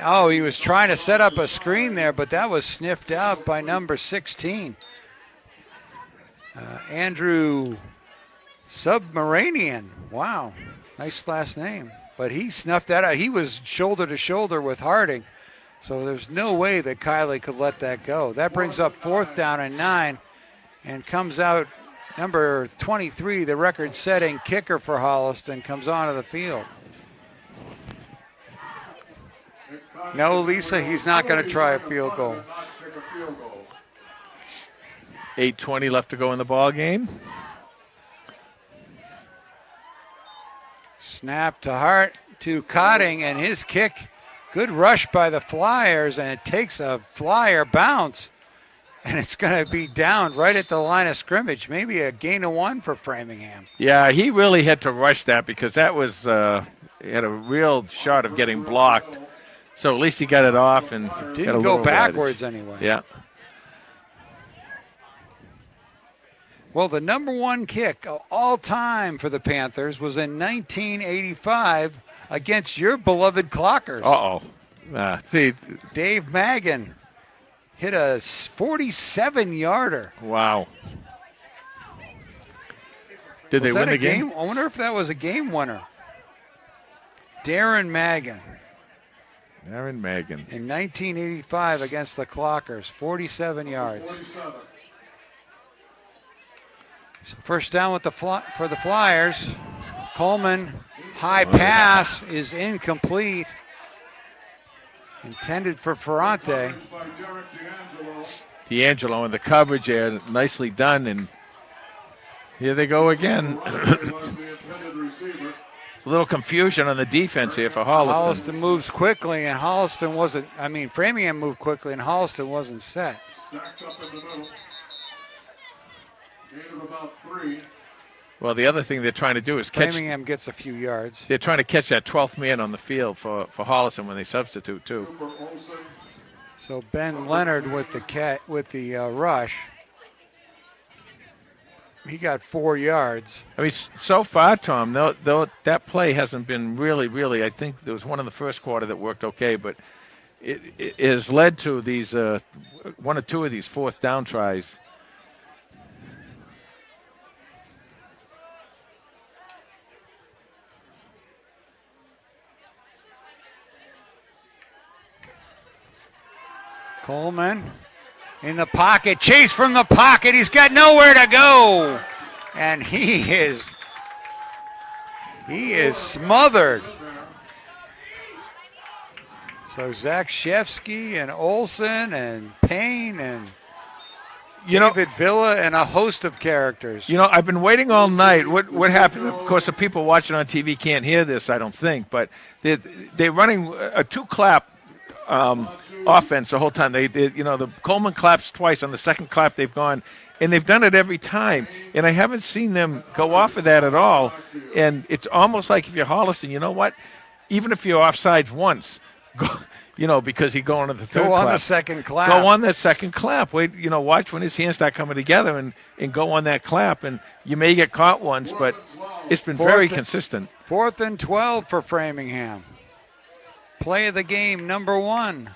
Oh, he was trying to set up a screen there, but that was sniffed out by number 16. Andrew Submaranian. Wow. Nice last name. But he snuffed that out. He was shoulder to shoulder with Harding. So there's no way that Kiley could let that go. That brings up 4th down and 9 and comes out number 23, the record-setting kicker for Holliston, comes onto the field. No, Lisa, he's not going to try a field goal. 8:20 left to go in the ball game. Snap to Hart to Cotting, and his kick, good rush by the Flyers, and it takes a Flyer bounce, and it's going to be down right at the line of scrimmage. Maybe a gain of 1 for Framingham. Yeah, he really had to rush that because that was he had a real shot of getting blocked. So at least he got it off and Didn't go backwards anyway. Yeah. Well, the number one kick of all time for the Panthers was in 1985 against your beloved Clockers. See, Dave Magan hit a 47-yarder. Wow. Did they win the game? I wonder if that was a game winner. Darren Magan. Aaron Magan. In 1985 against the Clockers, 47 yards. So first down with for the Flyers. Coleman, high pass is incomplete. Intended for Ferrante. D'Angelo in the coverage there, nicely done, and here they go again. It's a little confusion on the defense here for Holliston. Holliston moves quickly, and Framingham moved quickly, and Holliston wasn't set. Stacked up in the middle. Gain of about 3. Well, the other thing they're trying to do is Framingham gets a few yards. They're trying to catch that 12th man on the field for Holliston when they substitute too. So Ben Leonard with the rush. He got 4 yards. I mean, so far, Tom, though that play hasn't been really. I think there was one in the first quarter that worked okay, but it has led to these 1 or 2 of these 4th down tries. Coleman in the pocket, chase from the pocket. He's got nowhere to go, and he is smothered. So Zach Shefsky and Olson and Payne and David Villa and a host of characters. I've been waiting all night. What happened? Of course, the people watching on TV can't hear this, I don't think, but they're running a 2-clap offense the whole time. The Coleman claps twice. On the second clap, they've gone, and they've done it every time. And I haven't seen them go off of that at all. And it's almost like if you're Holliston, you know what? Even if you're offsides once, because he go on to the third Go clap. on the second clap. Go on that second clap. Wait, watch when his hands start coming together and go on that clap. And you may get caught once, but it's been very consistent. 4th and 12 for Framingham. Play of the game, number 1.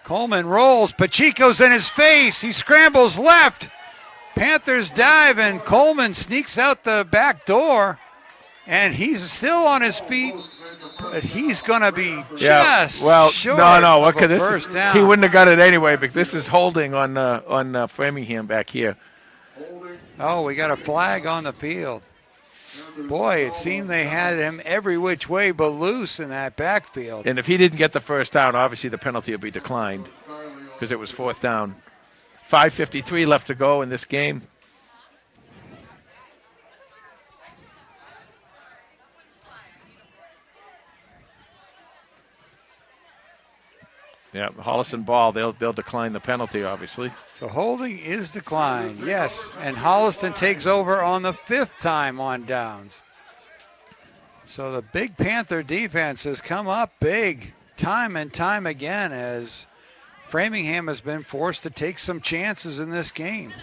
Coleman rolls. Pacheco's in his face. He scrambles left. Panthers dive, and Coleman sneaks out the back door. And he's still on his feet, but he's going to be just short of a first down. He wouldn't have got it anyway, but this is holding on Framingham back here. Oh, we got a flag on the field. Boy, it seemed they had him every which way but loose in that backfield. And if he didn't get the first down, obviously the penalty would be declined because it was 4th down. 5:53 left to go in this game. Yeah, Holliston ball. They'll decline the penalty, obviously. So holding is declined, yes. And Holliston takes over on the 5th time on downs. So the big Panther defense has come up big time and time again as Framingham has been forced to take some chances in this game.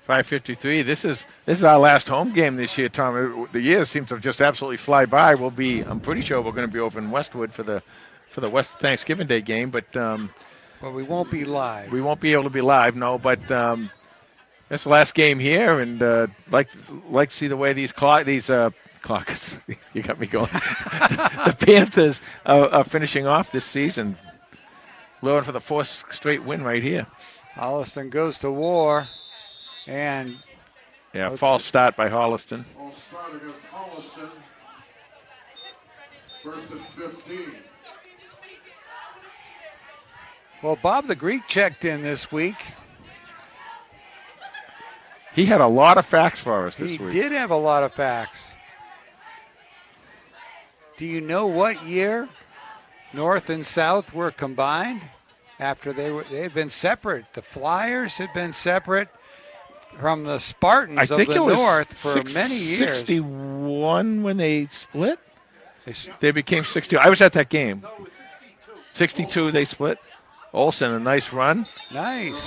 5:53. This is our last home game this year, Tom. The year seems to just absolutely fly by. I'm pretty sure we're going to be over in Westwood for the West Thanksgiving Day game, but we won't be live. We won't be able to be live, no. But it's the last game here, and like to see the way these clockers. You got me going. The Panthers are finishing off this season, looking for the 4th straight win right here. Holliston goes to war, and false start by Holliston. False start against Holliston. 1st and 15. Well, Bob the Greek checked in this week. He had a lot of facts for us this week. He did have a lot of facts. Do you know what year North and South were combined after they had been separate? The Flyers had been separate from the Spartans of the North for many years. 61 when they split? They became 62. I was at that game. 62 they split. Olsen, a nice run. Nice.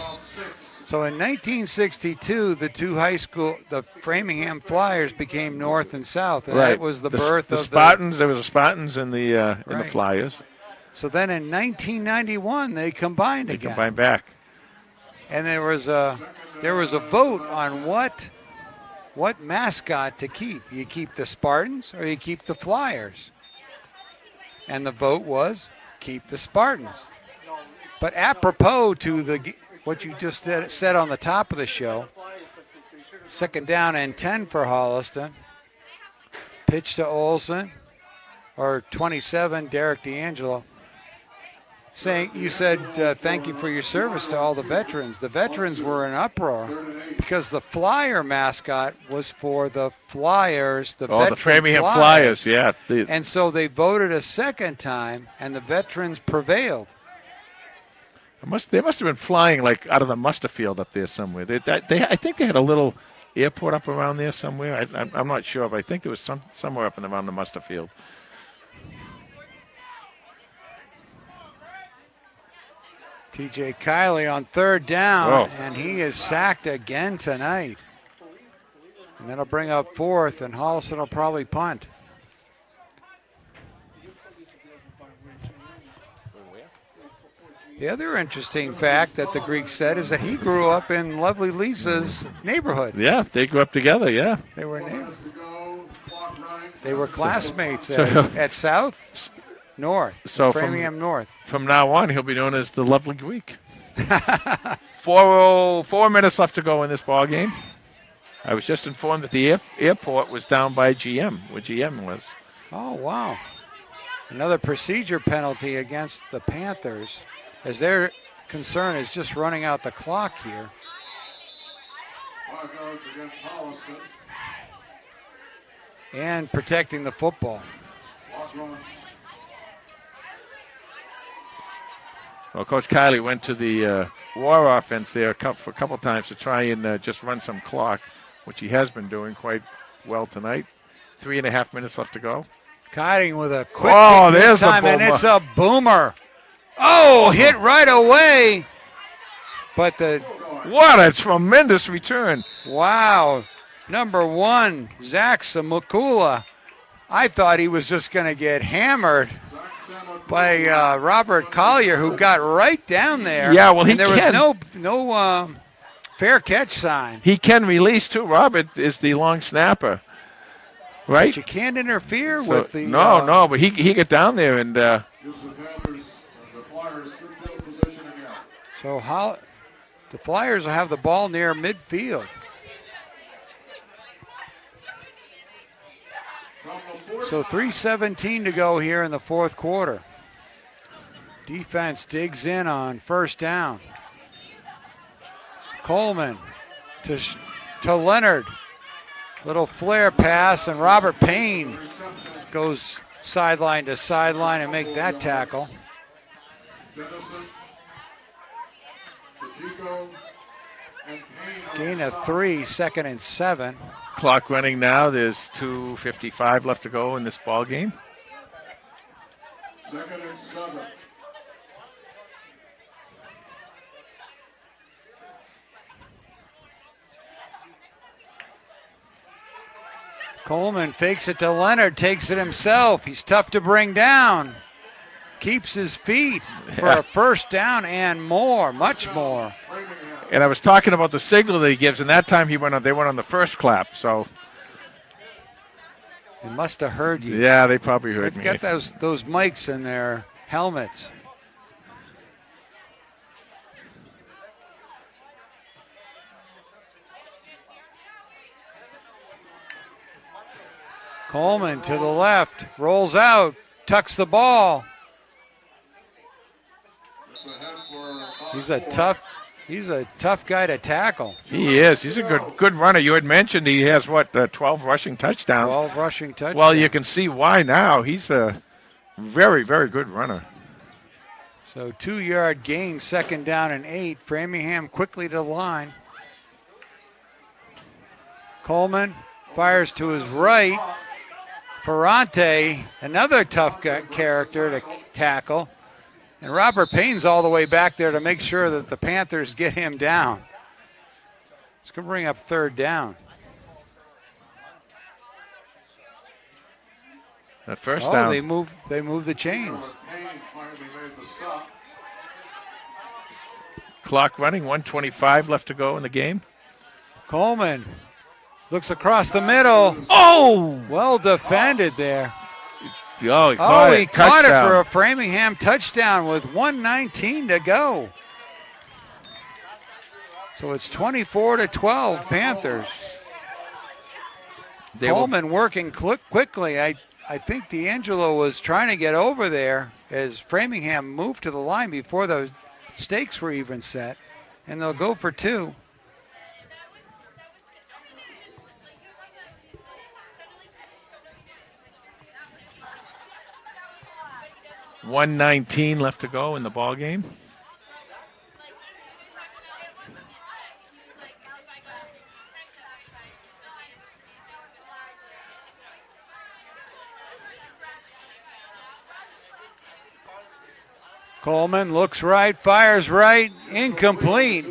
So in 1962, the Framingham Flyers became North and South. And that was the birth of the Spartans. There was the Spartans and the Flyers. So then in 1991, they combined again. They combined back. And there was a vote on what mascot to keep. You keep the Spartans or you keep the Flyers. And the vote was keep the Spartans. But apropos to what you just said on the top of the show, 2nd down and 10 for Holliston. Pitch to Olsen, or 27, Derek D'Angelo. You said thank you for your service to all the veterans. The veterans were in uproar because the Flyer mascot was for the Flyers, the Framingham Flyers, yeah. And so they voted a second time, and the veterans prevailed. They must have been flying like out of the muster field up there somewhere. I think they had a little airport up around there somewhere. I'm not sure, but I think there was somewhere up and around the muster field. TJ Kiley on 3rd down, and he is sacked again tonight. And that'll bring up 4th, and Holliston will probably punt. The other interesting fact that the Greek said is that he grew up in lovely Lisa's neighborhood. Yeah, they grew up together, yeah. They were neighbors. They were classmates at South, North, Framingham North. From now on, he'll be known as the lovely Greek. 4 minutes left to go in this ball game. I was just informed that the airport was down by GM, where GM was. Oh, wow. Another procedure penalty against the Panthers, as their concern is just running out the clock here. 5 yards against Holliston. And protecting the football. Well, Coach Kiley went to the war offense there for a couple times to try and just run some clock, which he has been doing quite well tonight. 3.5 minutes left to go. Harding with a quick there's a time, and boomer. it's a boomer. Oh, hit right away. But What a tremendous return. wow, number 1, Zach Samukula. I thought he was just going to get hammered by Robert Collier, who got right down there. Yeah, well, and there was no fair catch sign. He can release, too. Robert is the long snapper, right? But you can't interfere So- with the... no, but he got down there and Gives the Panthers, the Flyers, good field position again. So the Flyers will have the ball near midfield. So 3:17 to go here in the fourth quarter. Defense digs in on first down. Coleman to Leonard. Little flare pass, and Robert Payne goes sideline to sideline and make that tackle. Dennison, Pacheco, and Payne. Gain of 3, 2nd and 7. clock running now. There's 2:55 left to go in this ball game. 2nd and 7. Coleman fakes it to Leonard, takes it himself. He's tough to bring down. Keeps his feet for a first down and more, much more. Framingham. And I was talking about the signal that he gives, and that time they went on the first clap. So They must have heard you. yeah, they probably heard They've me. got those mics in their helmets. Coleman to the left, rolls out, tucks the ball. It's ahead for He's a tough guy to tackle. He is. He's a good runner. You had mentioned he has 12 rushing touchdowns. 12 rushing touchdowns. Well, you can see why now. He's a very, very good runner. So 2-yard gain, 2nd down and 8. Framingham quickly to the line. Coleman fires to his right. Ferrante, another tough character to tackle. And Robert Payne's all the way back there to make sure that the Panthers get him down. It's going to bring up 3rd down. That first down. They move the chains. Payne finally made the stop. Clock running, 1:25 left to go in the game. Coleman looks across the middle. Oh! Well defended there. Oh, he caught it. He caught it Touchdown. for a Framingham touchdown with 1:19 to go. So it's 24-12 Panthers. Coleman working quickly. I think D'Angelo was trying to get over there as Framingham moved to the line before the stakes were even set. And they'll go for 2. $1:19 left to go in the ball game. Coleman looks right, fires right, incomplete.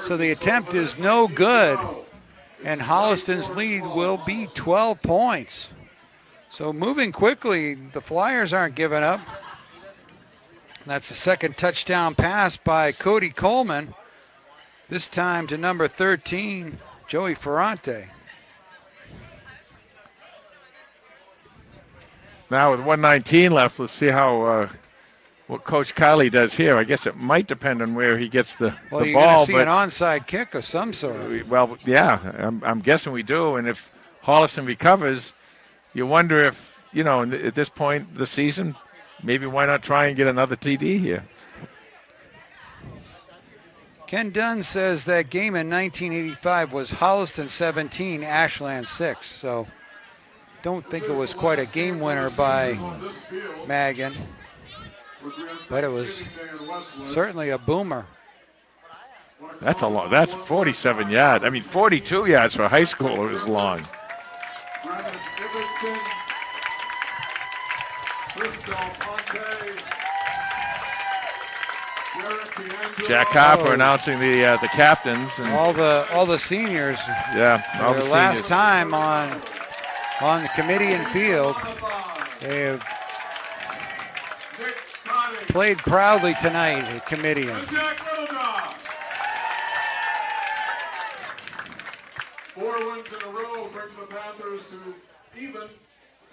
So the attempt is no good. And Holliston's lead will be 12 points. So moving quickly, the Flyers aren't giving up. That's the 2nd touchdown pass by Cody Coleman. This time to number 13, Joey Ferrante. Now with 1:19 left, let's see how what Coach Kiley does here. I guess it might depend on where he gets the Well, you're ball. going to see but an onside kick of some sort. well, yeah, I'm guessing we do. And if Holliston recovers, you wonder if, at this point of the season, maybe why not try and get another TD here? Ken Dunn says that game in 1985 was Holliston 17, Ashland 6. So don't think it was quite a game winner by Magan, but it was certainly a boomer. That's a long. That's 47 yards. 42 yards for a high schooler is long. Jack Harper announcing the captains and all the seniors. Yeah, all their the last seniors. time on the Kamitian field. They have played proudly tonight at Kamitian. 4 wins in a row brings the Panthers to even.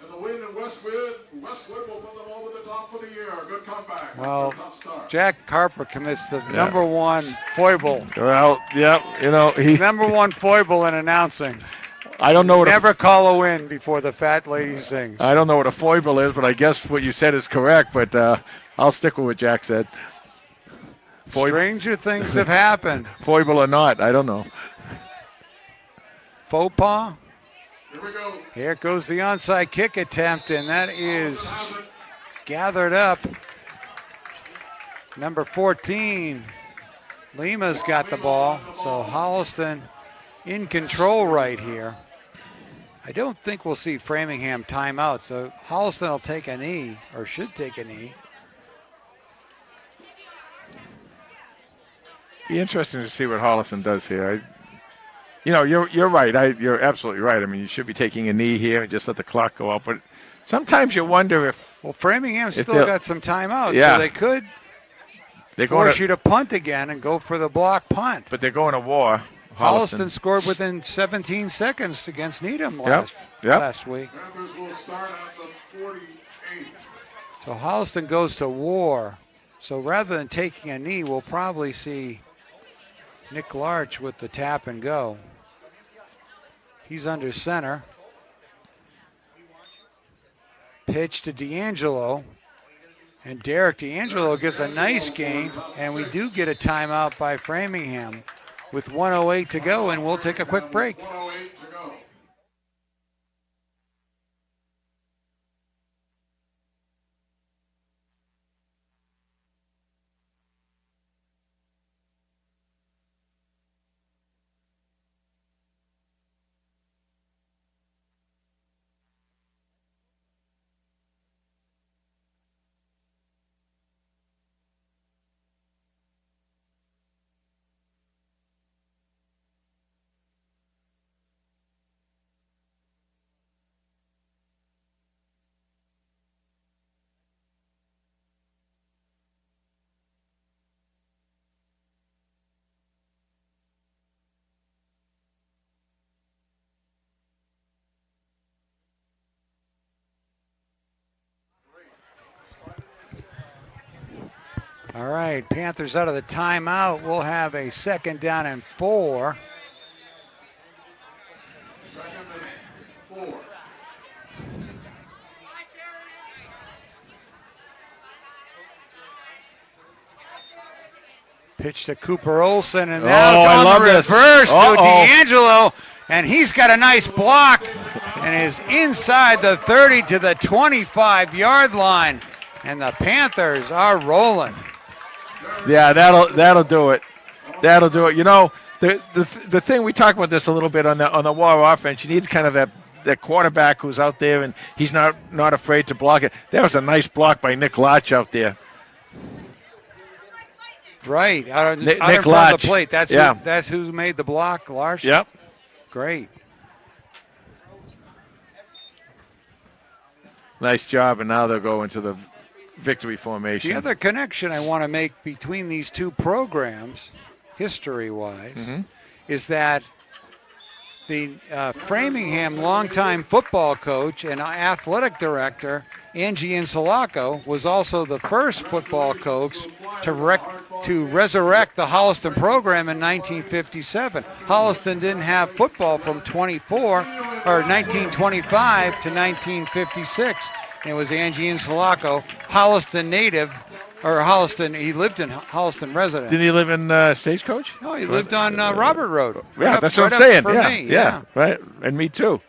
And the win in Westwood will put them over the top for the year. Good comeback. Well, Tough start. Jack Harper commits the number one foible. Well, yeah, he Number one foible in announcing. I don't know what Never call a win before the fat lady sings. I don't know what a foible is, but I guess what you said is correct. But I'll stick with what Jack said. Stranger things have happened. Foible or not, I don't know. Faux pas. Here we go. Here goes the onside kick attempt, and that is gathered up. Number 14, Lima's got the ball, so Holliston in control right here. I don't think we'll see Framingham timeout, so Holliston will take a knee, or should take a knee. Be interesting to see what Holliston does here. You're right. You're absolutely right. I mean, you should be taking a knee here and just let the clock go out. But sometimes you wonder if... Well, Framingham's still got some timeouts, yeah. so they could They're force you to punt again and go for the block punt. But they're going to war. Holliston scored within 17 seconds against Needham last week. Panthers will start at the 48. So Holliston goes to war. So rather than taking a knee, we'll probably see Nick Larch with the tap and go. He's under center. Pitch to D'Angelo. And Derek D'Angelo gets a nice gain. And we do get a timeout by Framingham with 1:08 to go. And we'll take a quick break. 1:08 to go. All right, Panthers out of the timeout. We'll have a 2nd down and 4. 2nd and 4. Pitch to Cooper Olsen, and now I on love the this. reverse to Uh-oh. D'Angelo, and he's got a nice block and is inside the 30 to the 25-yard line, and the Panthers are rolling. Yeah, that'll do it. That'll do it. You know, the thing, we talked about this a little bit on the war offense. You need kind of that quarterback who's out there and he's not afraid to block it. That was a nice block by Nick Larch out there. Right, out in Nick front of Larch. the plate. That's who made the block, Larch? Yep. Great. Nice job, and now they'll go into the victory formation. The other connection I want to make between these two programs, history-wise, is that the Framingham longtime football coach and athletic director, Angie Insulaco, was also the first football coach to resurrect the Holliston program in 1957. Holliston didn't have football from 1925 to 1956. And it was Angie Insulaco, Holliston native, or Holliston. He lived in Holliston resident. Did he live in Stagecoach? No, he lived on Robert Road. Yeah, that's what I'm saying. For me. Yeah, right. And me too.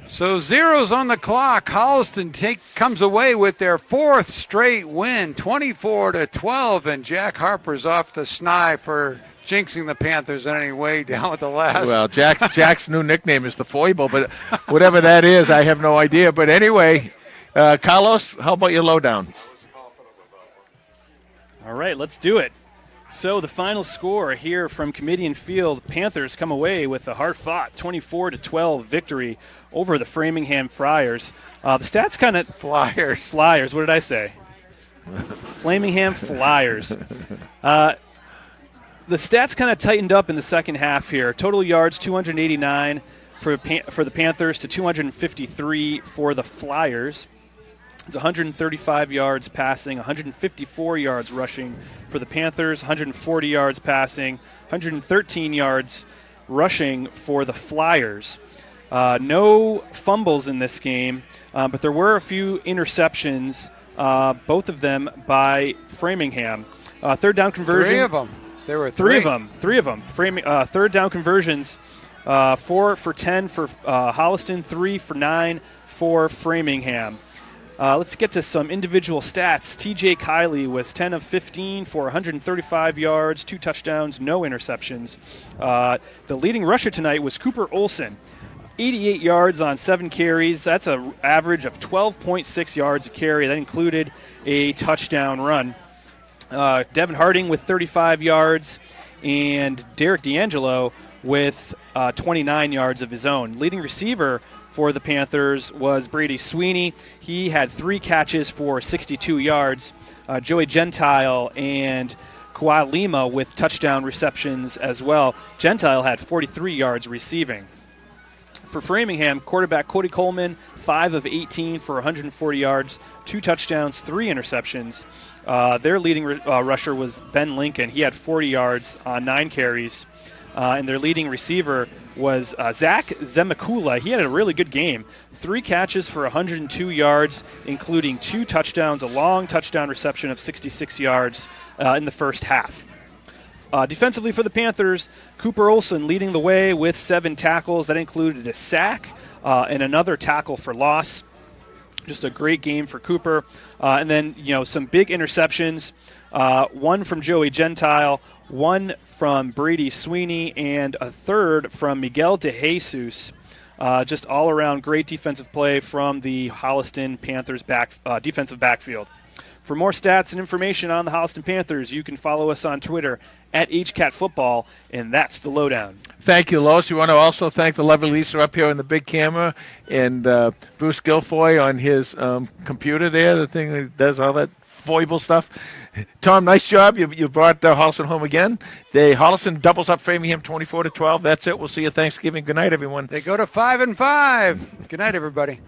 So zeros on the clock. Holliston comes away with their 4th straight win, 24-12, and Jack Harper's off the sny for jinxing the Panthers in any way down at the last. Well, Jack's new nickname is the Foible, but whatever that is, I have no idea. But anyway, Carlos, how about your lowdown? All right, let's do it. So the final score here from Kamitian Field, Panthers come away with a hard-fought 24-12 victory over the Framingham Friars. The stats kind of... Flyers, what did I say? Framingham Flyers. The stats kind of tightened up in the second half here. Total yards, 289 for the Panthers to 253 for the Flyers. It's 135 yards passing, 154 yards rushing for the Panthers, 140 yards passing, 113 yards rushing for the Flyers. No fumbles in this game, but there were a few interceptions, both of them by Framingham. Third down conversion. 3 of them. There were 3 of them. 3 of them. Third down conversions, 4 for 10 for Holliston, 3 for 9 for Framingham. Let's get to some individual stats. TJ Kiley was 10 of 15 for 135 yards, 2 touchdowns, no interceptions. The leading rusher tonight was Cooper Olson, 88 yards on 7 carries. That's an average of 12.6 yards a carry. That included a touchdown run. Devin Harding with 35 yards, and Derek D'Angelo with 29 yards of his own. Leading receiver for the Panthers was Brady Sweeney. He had 3 catches for 62 yards. Joey Gentile and Kawhi Lima with touchdown receptions as well. Gentile had 43 yards receiving. For Framingham, quarterback Cody Coleman, 5 of 18 for 140 yards, 2 touchdowns, 3 interceptions. Their leading rusher was Ben Lincoln. He had 40 yards on 9 carries. And their leading receiver was Zach Zemakula. He had a really good game. 3 catches for 102 yards, including 2 touchdowns, a long touchdown reception of 66 yards in the first half. Defensively for the Panthers, Cooper Olson leading the way with 7 tackles. That included a sack and another tackle for loss. Just a great game for Cooper. And then, some big interceptions. 1 from Joey Gentile, 1 from Brady Sweeney, and a 3rd from Miguel De Jesus. Just all around great defensive play from the Holliston Panthers defensive backfield. For more stats and information on the Holliston Panthers, you can follow us on Twitter at HCatFootball, and that's the lowdown. Thank you, Lois. We want to also thank the lovely Lisa up here on the big camera, and Bruce Guilfoy on his computer there, the thing that does all that foible stuff. Tom, nice job. You brought Holliston home again. Holliston doubles up Framingham 24-12. That's it. We'll see you Thanksgiving. Good night, everyone. They go to 5-5. Good night, everybody.